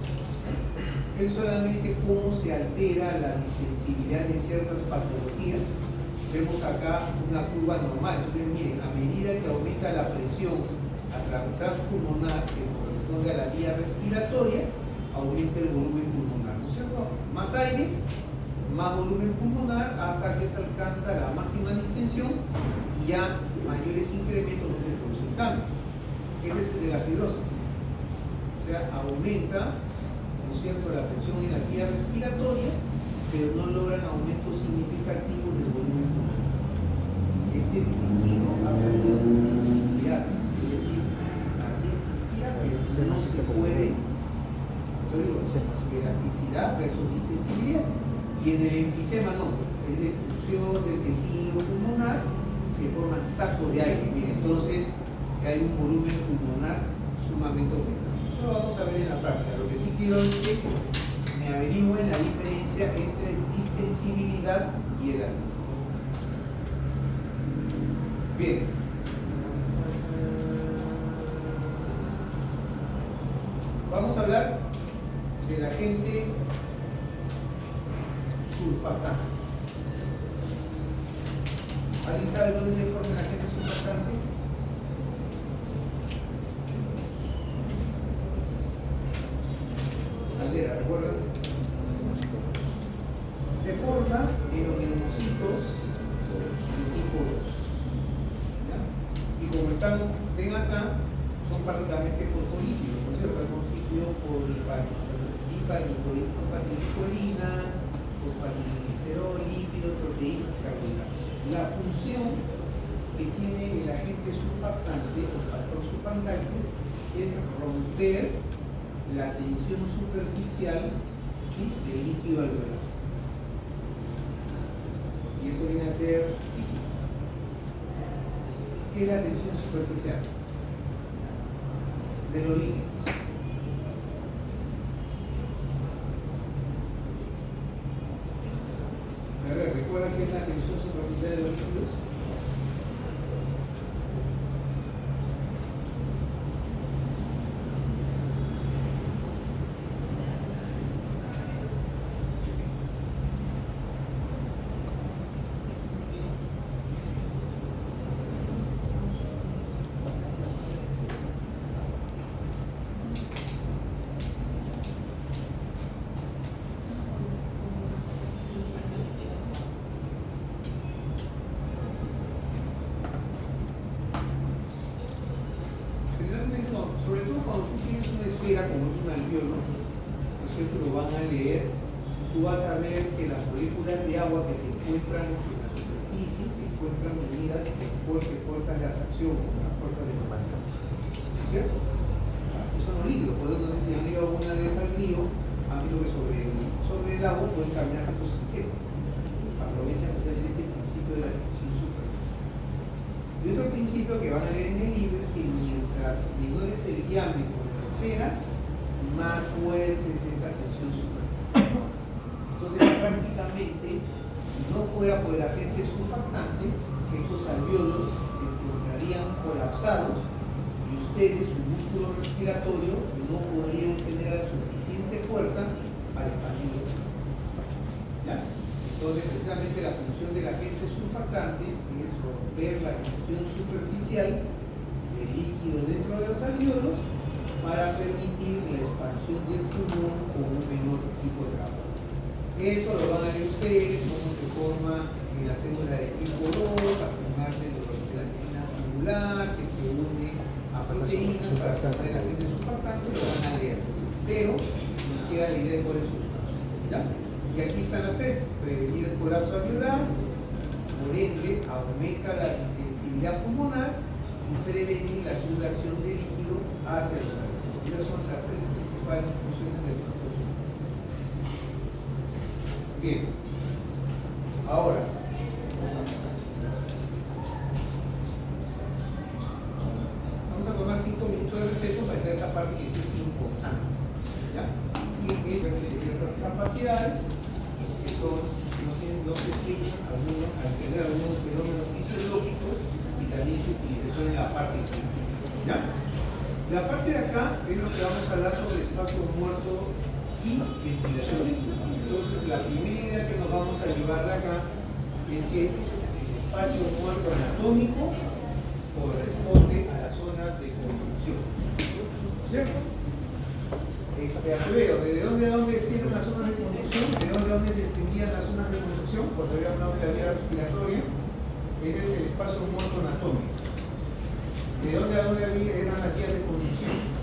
Es solamente cómo se altera la distensibilidad en ciertas patologías. Vemos acá una curva normal. Entonces, miren, a medida que aumenta la presión transpulmonar que corresponde a la vía respiratoria, aumenta el volumen pulmonar, ¿no es cierto? Más aire, más volumen pulmonar, hasta que se alcanza la máxima distensión y ya mayores incrementos no te producen cambios. Este es el de la fibrosis. O sea, aumenta, ¿no es cierto?, la presión en las vías respiratorias, pero no logran aumento significativo del volumen pulmonar. Este tejido ha perdido distensibilidad, es decir, así inspira, pero no se puede. Yo digo, elasticidad versus distensibilidad. Y en el enfisema no, pues, es destrucción del tejido pulmonar, se forman sacos de aire. Miren, entonces hay un volumen pulmonar sumamente aumentado. Eso lo vamos a ver en la práctica. Lo que sí quiero es que me averigüen la diferencia entre distensibilidad y elasticidad. Bien. Vamos a hablar del agente surfactante. ¿Alguien sabe dónde se forma el agente surfactante? Aldera, ¿recuerdas? Se forma en los neumocitos de tipo 2. ¿Ya? Y como están, ven acá, son prácticamente fosfolípidos, ¿no es cierto? Están constituidos por fosfatidilcolina, fosfatidilglicerol, lípidos, proteínas y carbohidratos. La función que tiene el agente surfactante o factor surfactante es romper la tensión superficial, ¿sí?, del líquido alveolar. Y eso viene a ser física. ¿Qué es la tensión superficial? De los líquidos. ¿Recuerdan qué es la tensión superficial de los líquidos? Generalmente, sobre todo cuando tú tienes una esfera como es un alveolo, por cierto, lo van a leer, tú vas a ver que las moléculas de agua que se encuentran en la superficie se encuentran unidas por fuerzas de atracción, como las fuerzas de magnetismo, ¿cierto? Así son los líquidos. Por eso no sé si han ido alguna vez al río, han visto que sobre el agua pueden caminar ciertos insectos. Aprovechan especialmente el principio de la tensión superficial. Y otro principio que van a leer en el libro es que mientras menor es el diámetro de la esfera, más fuerza es esta tensión superficial. Entonces, prácticamente, si no fuera por el agente surfactante, estos alveolos se encontrarían colapsados y ustedes, su músculo respiratorio, no podrían generar suficiente fuerza para expandir. ¿Ya? Entonces, precisamente la función del agente surfactante es romper la tensión superficial del líquido dentro de los alveolos para permitir la expansión del pulmón con un menor tipo de trabajo. Esto lo van a ver ustedes, cómo se forma en la célula de tipo 2, a formar de la gelatina tubular que se une a proteínas para formar el agente surfactante, lo van a leer. Pero nos queda la idea de cuál es su función. ¿Ya? Y aquí están las tres: prevenir el colapso alveolar, por ende aumenta la distensibilidad pulmonar y prevenir la acumulación de líquido hacia los alveolos. Esas son las tres principales funciones del factor surfactante. Bien, ahora vamos a tomar 5 minutos de receso para entrar a esta parte que sí es importante, ¿ya? Y es ciertas capacidades que son, no se explican al tener algunos fenómenos fisiológicos y también su utilización en la parte clínica, ¿ya? La parte de acá es lo que vamos a hablar sobre espacio muerto y ventilación lícita. Entonces, la primera idea que nos vamos a llevar de acá es que el espacio muerto anatómico corresponde a las zonas de conducción, ¿cierto? Acevedo, ¿de dónde a dónde existen las zonas de conducción? ¿De dónde a dónde se extendían las zonas de conducción? Cuando había hablado de la vía respiratoria, ese es el espacio muerto anatómico. ¿De dónde a dónde eran las vías de conducción?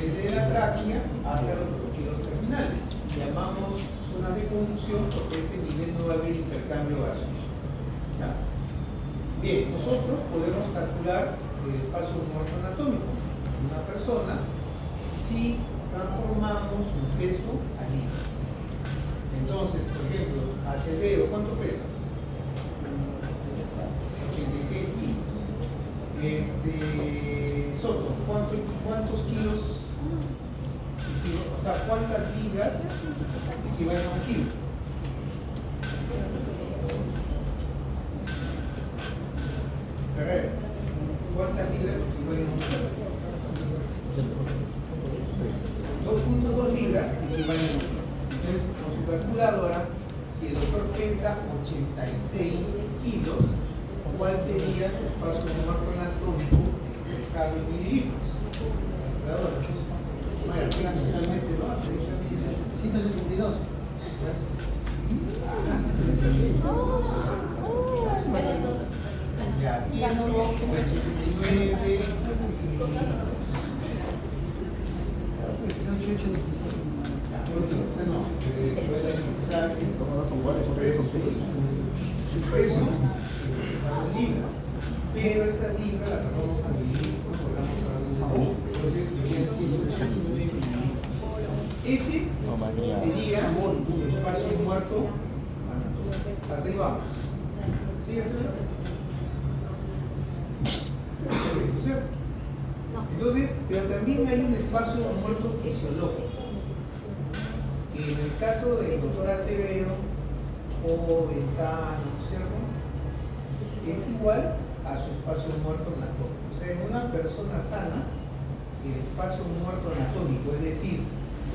Desde la tráquea hacia los bronquiolos terminales. Llamamos zonas de conducción porque a este nivel no va a haber intercambio gaseoso. ¿Ya? Bien, nosotros podemos calcular el espacio muerto anatómico de una persona si transformamos su peso a libras. Entonces, por ejemplo, Acevedo, ¿cuánto pesas? 86 kilos. Soto, ¿cuántos kilos? O sea, ¿cuántas libras equivalen a un kilo? Ferrer, ¿cuántas libras equivalen a un kilo? 2.2 libras equivalen a un kilo. Entonces, con su calculadora, si el doctor pesa 86 kilos, ¿cuál sería su espacio muerto anatómico expresado en mililitros? Bueno, finalmente lo hace. 172. Ya, 189. Su peso son libras, pero esas libras las vamos a medir como estamos hablando. Entonces serían 189 mililitros. Ese sería su espacio muerto anatómico. Hasta ahí vamos. ¿Sí, señor? ¿Cierto? Entonces, pero también hay un espacio muerto fisiológico. que en el caso del doctor Acevedo o Benzano, ¿no es cierto?, es igual a su espacio muerto anatómico. O sea, en una persona sana, el espacio muerto anatómico, es decir,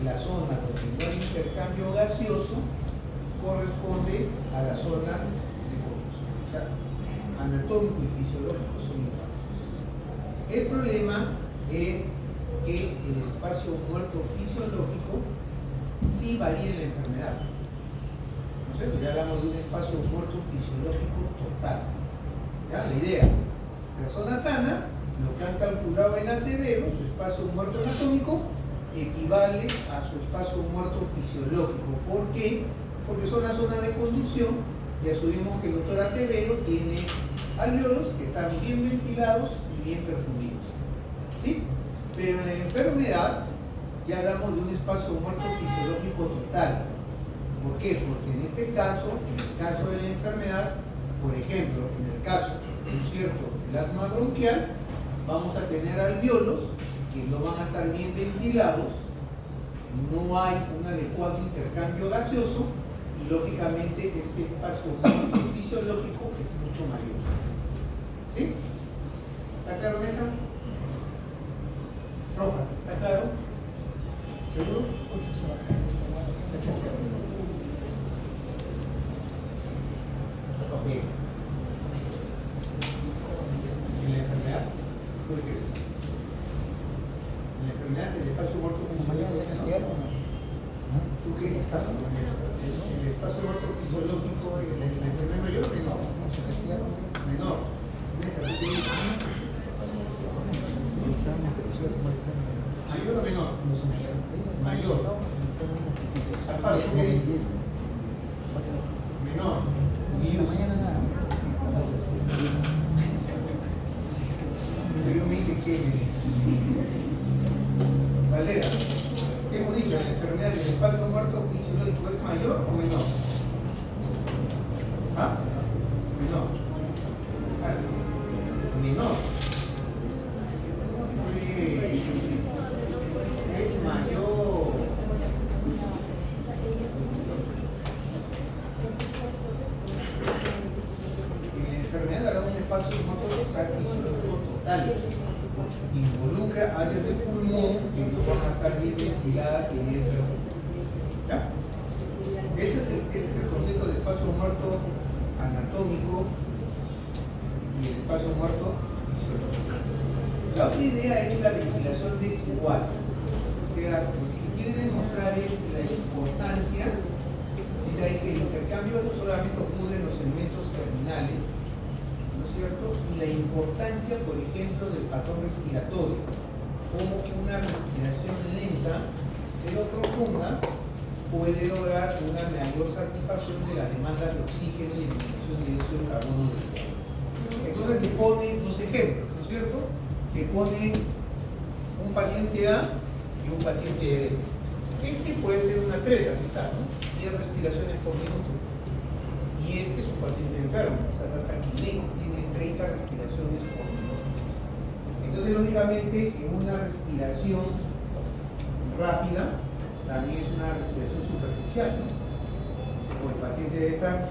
la zona donde no hay intercambio gaseoso, corresponde a las zonas de conducción. O sea, anatómico y fisiológico son iguales. El problema es que el espacio muerto fisiológico sí varía en la enfermedad. ¿No es cierto? Ya hablamos de un espacio muerto fisiológico total. ¿Ya? La idea, persona sana, lo que han calculado en Acevedo, su espacio muerto anatómico, equivale a su espacio muerto fisiológico. ¿Por qué? Porque son las zonas de conducción y asumimos que el doctor Acevedo tiene alveolos que están bien ventilados y bien perfundidos. ¿Sí? Pero en la enfermedad ya hablamos de un espacio muerto fisiológico total. ¿Por qué? Porque en este caso, en el caso de la enfermedad, por ejemplo, en el caso, ¿no es cierto?, del asma bronquial, vamos a tener alveolos que no van a estar bien ventilados, no hay un adecuado intercambio gaseoso y lógicamente este espacio fisiológico es mucho mayor. ¿Sí? ¿Está claro, Mesa? Rojas, ¿está claro? ¿Seguro? Ok. En la enfermedad, ¿tú qué crees? En la enfermedad del espacio muerto fisiológico, ¿no? ¿Tú crees que está? En el espacio muerto fisiológico, en la enfermedad mayor o menor? Menor. ¿Esa? ¿Tú crees? ¿Mayor o menor? Mayor. Alfaro, ¿tú qué dices? Menor. Yo me dice que Valera, ¿qué hemos dicho? ¿La enfermedad del espacio muerto fisiológico es mayor o menor? ¿Ah? Menor. Menor. Sí. Es mayor. En la enfermedad hablamos de espacio muerto fisiológico total. Involucra áreas del pulmón que no van a estar bien ventiladas y bien perfundidas. ¿Ya? Ese es el concepto de espacio muerto anatómico y el espacio muerto fisiológico. La otra idea es la ventilación desigual. O sea, lo que quiere demostrar es la importancia, dice ahí que el intercambio no solamente ocurre en los elementos terminales, ¿no es cierto? Y la importancia, por ejemplo, del patrón respiratorio, como una respiración lenta pero profunda puede lograr una mayor satisfacción de las demandas de oxígeno y eliminación de dióxido de carbono del cuerpo. Entonces se ponen dos ejemplos, ¿no es cierto? Se pone un paciente A y un paciente B. Este puede ser un atleta, quizás, ¿no? 10 respiraciones por minuto. Y este es un paciente enfermo, o sea, es taquidémico, tiene 30 respiraciones por minuto. Entonces, lógicamente, en una respiración rápida, también es una respiración superficial, ¿no? O el paciente debe estar,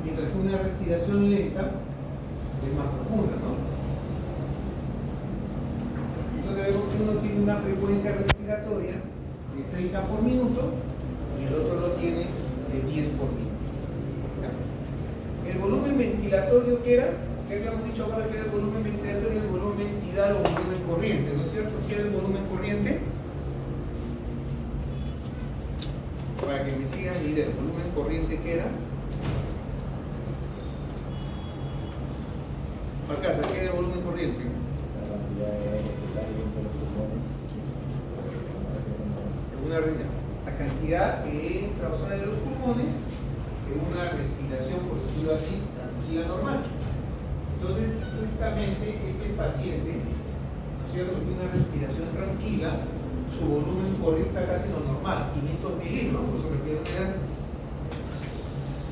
mientras que una respiración lenta es más profunda, ¿no? Entonces vemos que uno tiene una frecuencia respiratoria de 30 por minuto y el otro lo tiene de 10 por minuto. ¿Ya? El volumen ventilatorio, ¿qué era? ¿Qué habíamos dicho ahora que era el volumen ventilatorio? El volumen tidal o volumen corriente, ¿no es cierto? ¿Qué era el volumen corriente? Para que me sigan la idea, el volumen corriente, ¿qué era? Marcasa, ¿qué era el volumen corriente? La cantidad que entra o sale de los pulmones en una respiración, por decirlo así, tranquila, normal. Entonces, justamente este paciente, ¿no es cierto?, que tiene una respiración tranquila, su volumen corriente está casi lo normal, 500 mililitros, por eso requiere unidad.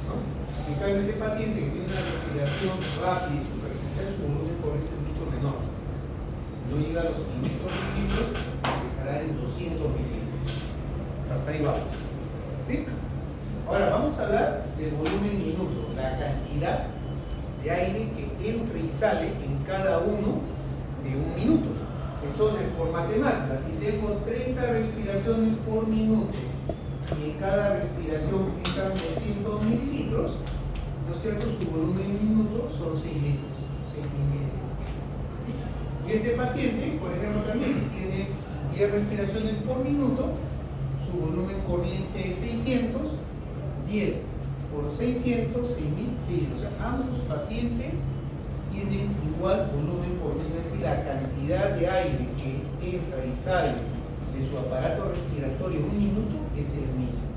¿No? En cambio, este paciente que tiene una respiración rápida y superficial, su volumen corriente es mucho menor. No llega a los 500 mililitros, estará en 200 mililitros. ahí vamos. ¿Sí? Ahora vamos a hablar del volumen minuto, la cantidad de aire que entra y sale en cada uno de un minuto. Entonces, por matemáticas, si tengo 30 respiraciones por minuto y en cada respiración entran 200 mililitros, ¿no es cierto? Su volumen minuto son 6 litros, 6 mililitros. ¿Sí? Y este paciente, por ejemplo, también tiene 10 respiraciones por minuto, su volumen corriente es 600, 10 por 600, 6.000, sí, o sea, ambos pacientes tienen igual volumen por minuto, es decir, la cantidad de aire que entra y sale de su aparato respiratorio en un minuto es el mismo.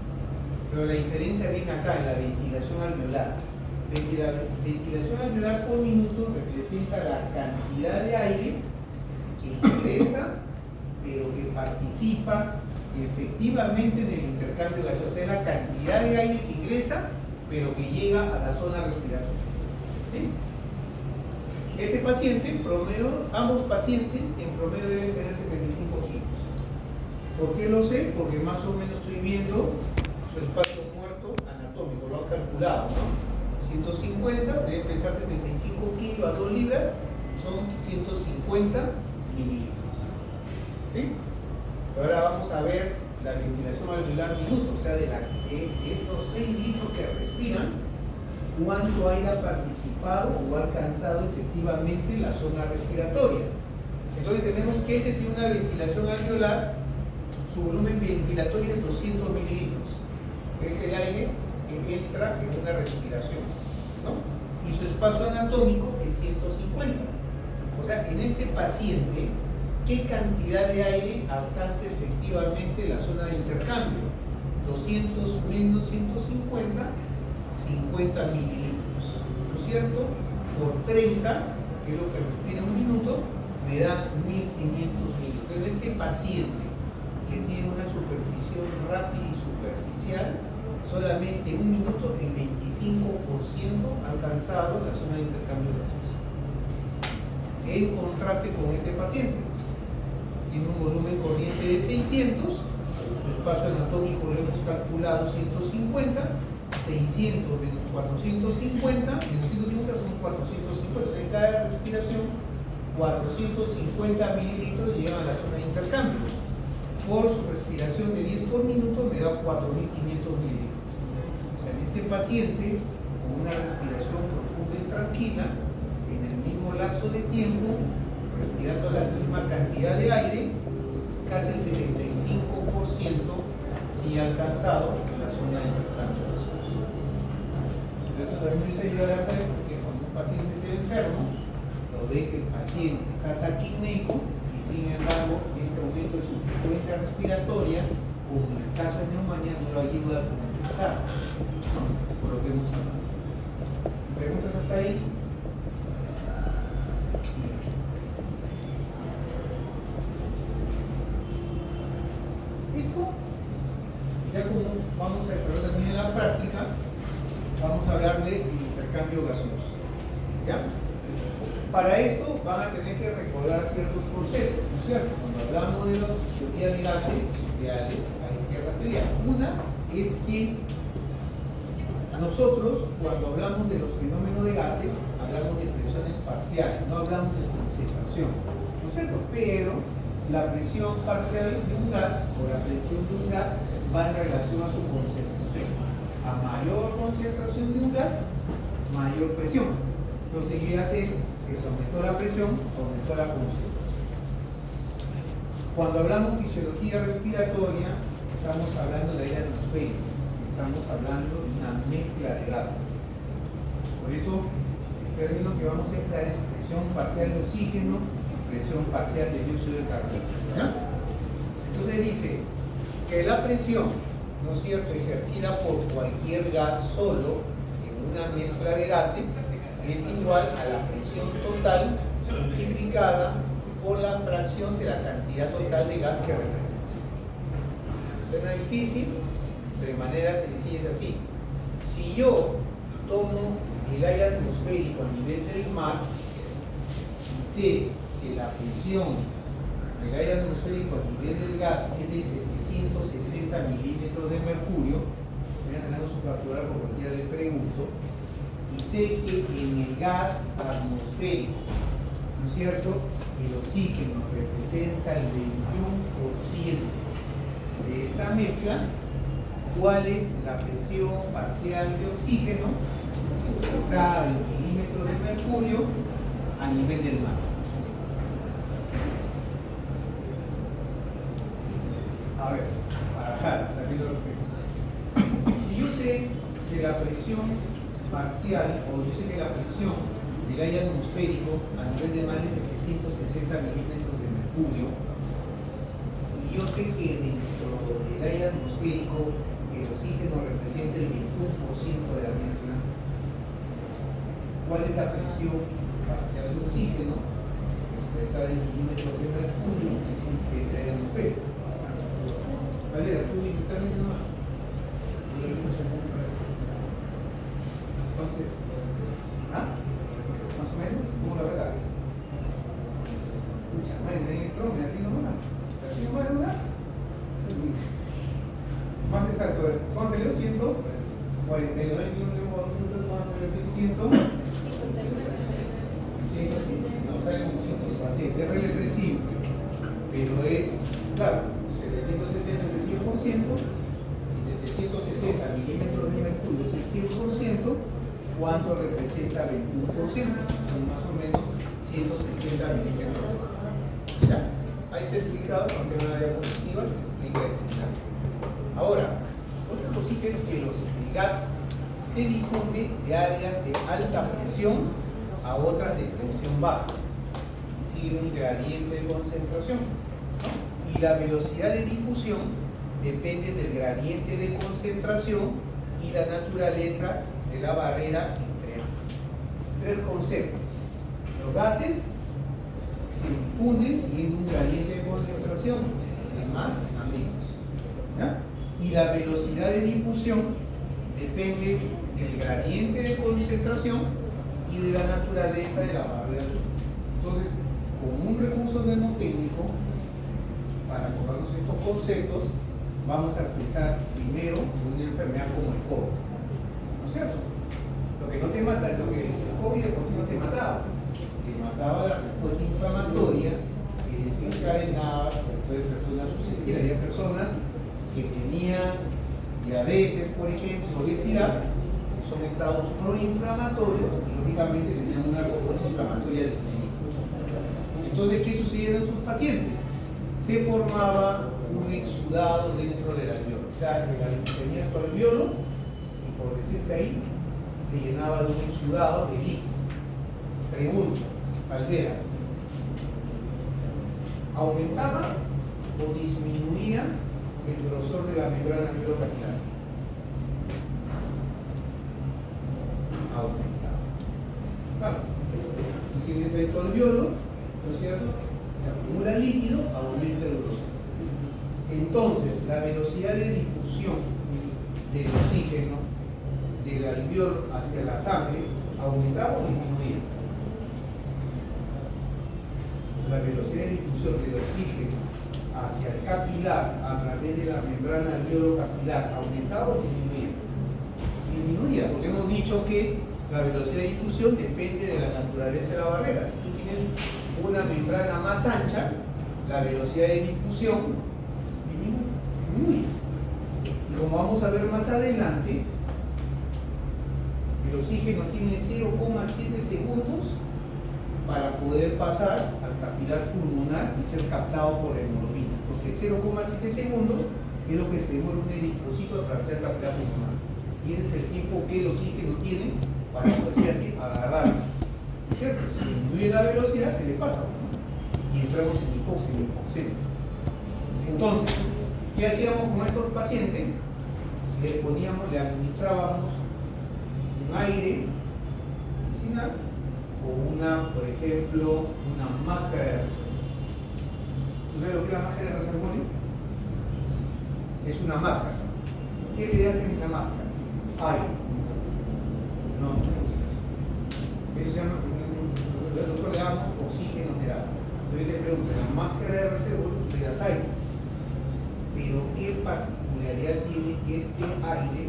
Pero la diferencia viene acá en la ventilación alveolar. La ventilación alveolar por minuto representa la cantidad de aire que ingresa, pero que participa efectivamente en el intercambio gaseoso. O sea, la cantidad de aire que ingresa, pero que llega a la zona respiratoria. ¿Sí? Este paciente, en promedio, ambos pacientes en promedio deben tener 75 kilos. ¿Por qué lo sé? Porque más o menos estoy viendo su espacio muerto anatómico, lo han calculado, ¿no? 150, debe pesar 75 kilos a 2 libras, son 150 mililitros. ¿Sí? Ahora vamos a ver la ventilación alveolar minuto, o sea, de esos 6 litros que respiran, cuánto aire ha participado o ha alcanzado efectivamente la zona respiratoria. Entonces tenemos que este tiene una ventilación alveolar, su volumen ventilatorio es 200 mililitros, es el aire que entra en una respiración, ¿no? Y su espacio anatómico es 150. O sea, en este paciente, ¿qué cantidad de aire alcanza efectivamente la zona de intercambio? 200 menos 150, 50 mililitros, ¿no es cierto? Por 30, que es lo que respira en un minuto, me da 1500 mililitros. Entonces, este paciente que tiene una superficie rápida y superficial, solamente en un minuto el 25% ha alcanzado la zona de intercambio gaseoso. En contraste con este paciente, tiene un volumen corriente de 600, su espacio anatómico lo hemos calculado 150, 600 menos 450, menos 150 son 450, o sea, en cada respiración 450 mililitros llegan a la zona de intercambio. Por su respiración de 10 por minuto me da 4.500 mililitros. O sea, en este paciente, con una respiración profunda y tranquila, en el mismo lapso de tiempo, respirando la misma cantidad de aire, casi el 75% sí ha alcanzado la zona de intercambio gaseoso. Eso también se ayuda a saber porque cuando un paciente está enfermo, lo ve que el paciente está taquipneico y sin embargo este aumento de su frecuencia respiratoria, como en el caso de neumonía, no lo ayuda a compensar, ¿no? Por lo que hemos hablado. ¿Preguntas hasta ahí? ¿Listo? Ya como vamos a desarrollar también en la práctica, vamos a hablar de intercambio gaseoso. ¿Ya? Para esto van a tener que recordar ciertos conceptos, ¿no es cierto? Cuando hablamos de las teorías de gases ideales, hay ciertas teorías. Una es que nosotros, cuando hablamos de los fenómenos de gases, hablamos de presiones parciales, no hablamos de concentración, ¿no es cierto? Pero la presión parcial de un gas o la presión de un gas va en relación a su concentración. A mayor concentración de un gas, mayor presión. Entonces yo ya sé que se aumentó la presión, aumentó la concentración. Cuando hablamos de fisiología respiratoria, estamos hablando de aire atmosférico, estamos hablando de una mezcla de gases. Por eso, el término que vamos a emplear es presión parcial de oxígeno, presión parcial de dióxido de carbono. ¿Ya? Entonces dice que la presión, ¿no es cierto?, ejercida por cualquier gas solo en una mezcla de gases es igual a la presión total multiplicada por la fracción de la cantidad total de gas que representa. Suena difícil, pero de manera sencilla es así. Si yo tomo el aire atmosférico a nivel del mar y sé que la presión del aire atmosférico atmosférico a nivel del gas es de 760 milímetros de mercurio, voy a sacar su captura por cualquiera le pregunto, y sé que en el gas atmosférico, ¿no es cierto?, el oxígeno representa el 21% de esta mezcla. ¿Cuál es la presión parcial de oxígeno expresada en milímetros de mercurio a nivel del mar? A ver, para Jara, si yo sé que la presión parcial, o yo sé que la presión del aire atmosférico a nivel del mar es 760 milímetros de mercurio, y yo sé que dentro del aire atmosférico el oxígeno representa el 21% de la mezcla, ¿cuál es la presión parcial de oxígeno expresada en milímetros de mercurio del aire atmosférico? Valera, tú directamente nomás. Entonces, ¿ah? ¿Más o menos? ¿Cómo lo sacaste? Pucha, madre, en esto, así nomás. Así nomás, ¿verdad? Más exacto, a ver, ¿cuánto te leo? 100. 49, no sale como 160, es regresivo, pero es, claro, 760 es el 100%, si 760 milímetros de mercurio es el 100%, ¿cuánto representa 21%? Son más o menos 160 milímetros. Ya, ahí está explicado, aunque no una diapositiva que se explica el. Ahora, otra cosita es que el gas se difunde de áreas de alta presión a otras de presión baja. Sigue un gradiente de concentración, ¿no? Y la velocidad de difusión depende del gradiente de concentración y la naturaleza de la barrera entre ambas. Tres conceptos. Los gases se difunden siguiendo un gradiente de concentración de más a menos, ¿ya? Y la velocidad de difusión depende del gradiente de concentración y de la naturaleza de la barrera. Entonces, con un recurso mnemotécnico, para acordarnos estos conceptos, vamos a empezar primero con una enfermedad como el COVID, ¿no es cierto? Lo que no te mata, lo que el COVID de por sí no te mataba, te mataba la respuesta inflamatoria que desencadenaba, entonces personas susceptibles, había personas que tenían diabetes, por ejemplo, obesidad, que son estados proinflamatorios y lógicamente tenían una respuesta inflamatoria disminuida. Entonces, ¿qué sucedía en sus pacientes? Se formaba un exudado dentro del alveolo, o sea, tenía tu alveolo y por decirte ahí, se llenaba de un exudado de líquido. Pregunta, Valera, ¿aumentaba o disminuía el grosor de la membrana alveolo-capilar? Aumentaba. Claro, tú tienes ahí tu alveolo, ¿no es cierto? Se acumula líquido, aumenta el grosor. Entonces, la velocidad de difusión del oxígeno del alveolo hacia la sangre aumentaba o disminuía. La velocidad de difusión del oxígeno hacia el capilar a través de la membrana alveolo-capilar aumentaba o disminuía. Disminuía, porque hemos dicho que la velocidad de difusión depende de la naturaleza de la barrera. Si tú tienes una membrana más ancha, la velocidad de difusión disminuye. Y como vamos a ver más adelante, el oxígeno tiene 0,7 segundos para poder pasar al capilar pulmonar y ser captado por la hemoglobina, porque 0,7 segundos es lo que se demora un eritrocito a atravesar el capilar pulmonar, y ese es el tiempo que el oxígeno tiene para poder así agarrar, ¿no es cierto? Si disminuye la velocidad se le pasa, ¿no? Y entramos en hipoxemia. Entonces, ¿qué hacíamos con estos pacientes? Le administrábamos un aire medicinal o una, por ejemplo, una máscara de reservorio. ¿Tú sabes lo que es la máscara de reservorio? Es una máscara. ¿Qué le hacen a la máscara? Aire. No, no es eso. Eso se llama, nosotros le llamamos oxigenoterapia. Entonces le pregunto, ¿la máscara de reservorio le das pero ¿qué particularidad tiene este aire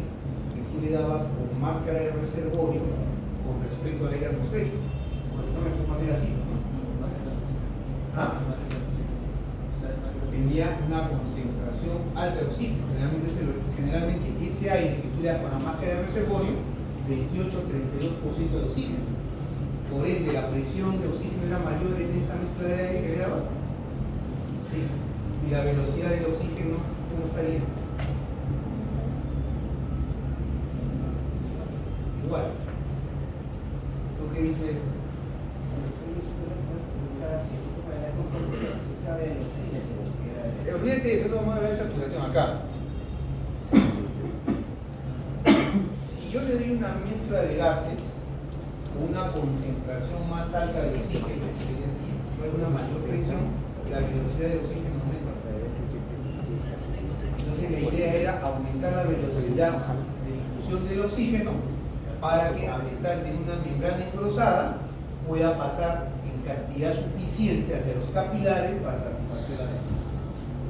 que tú le dabas con máscara de reservorio con respecto al aire atmosférico? Pues no me puedo hacer así, ¿no? ¿Ah? Tenía una concentración alta de oxígeno. Generalmente ese aire que tú le das con la máscara de reservorio, 28-32% de oxígeno. Por ende, la presión de oxígeno era mayor en esa mezcla de aire que le dabas. Sí. Y la velocidad del oxígeno, ¿cómo estaría? Igual. ¿Lo que dice? Olvídate de eso, no vamos a hablar de saturación acá. Si yo le doy una mezcla de gases con una concentración más alta de oxígeno, es decir, hay una mayor presión, la velocidad del oxígeno aumenta. Entonces la idea era aumentar la velocidad de difusión del oxígeno para que, a pesar de una membrana engrosada, pueda pasar en cantidad suficiente hacia los capilares para satisfacer la demanda.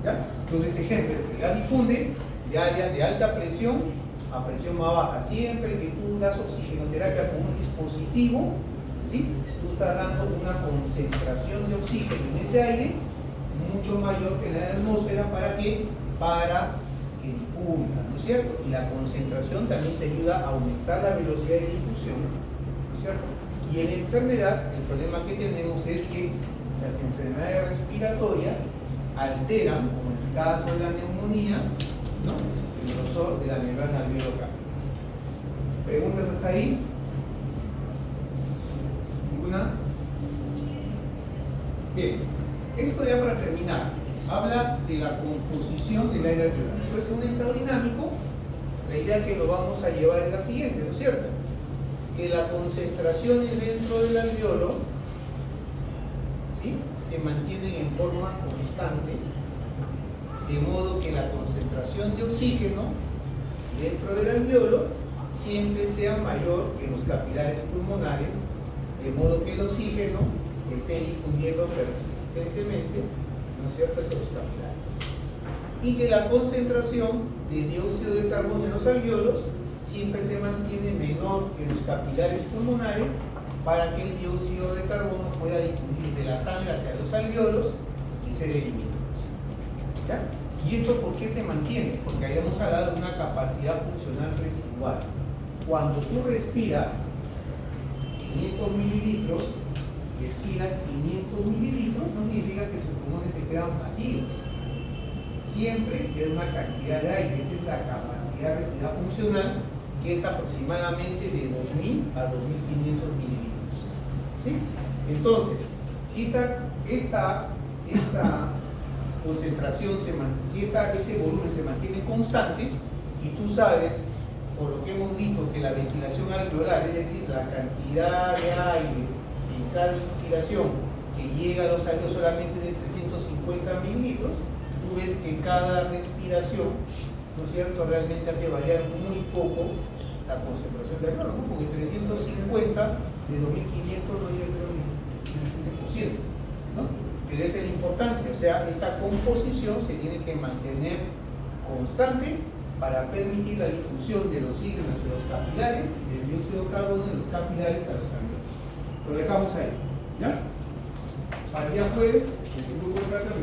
¿Ya? Entonces, ejemplos que la difunde de áreas de alta presión a presión más baja. Siempre que tú das oxigenoterapia con un dispositivo, ¿sí? Tú estás dando una concentración de oxígeno en ese aire mucho mayor que en la atmósfera. ¿Para qué? Para que difunda, ¿no es cierto? Y la concentración también te ayuda a aumentar la velocidad de difusión, ¿no es cierto? Y en la enfermedad, el problema que tenemos es que las enfermedades respiratorias alteran, como en el caso de la neumonía, ¿no? El grosor de la membrana alveolar. ¿Preguntas hasta ahí? ¿Ninguna? Bien, esto ya para terminar, habla de la composición del aire alveolar. Entonces, en un estado dinámico, la idea que lo vamos a llevar es la siguiente, ¿no es cierto? Que las concentraciones dentro del alveolo, ¿sí?, se mantienen en forma constante, de modo que la concentración de oxígeno dentro del alveolo siempre sea mayor que los capilares pulmonares, de modo que el oxígeno esté difundiendo persistentemente, ¿no es cierto?, esos capilares. Y que la concentración de dióxido de carbono en los alveolos siempre se mantiene menor que los capilares pulmonares, para que el dióxido de carbono pueda difundir de la sangre hacia los alveolos y ser eliminado. ¿Ya? ¿Y esto por qué se mantiene? Porque habíamos hablado de una capacidad funcional residual. Cuando tú respiras 500 mililitros y expiras 500 mililitros, no significa que tus pulmones se quedan vacíos. Siempre queda una cantidad de aire. Esa es la capacidad residual funcional, que es aproximadamente de 2000 a 2500 mililitros. ¿Sí? Entonces, si esta concentración si este volumen se mantiene constante, y tú sabes, por lo que hemos visto, que la ventilación alveolar, es decir, la cantidad de aire en cada inspiración que llega a los alveolos solamente de 350 mililitros, tú ves que cada respiración, ¿no es cierto?, realmente hace variar muy poco la concentración de alveolo, ¿no? Porque 350 de 2500 no llega al 15%, ¿no? Pero esa es la importancia, o sea, esta composición se tiene que mantener constante para permitir la difusión del oxígeno hacia los capilares y del dióxido de carbono de los capilares a los alveolos. Lo dejamos ahí, ¿ya? Para el día jueves, el grupo de plata me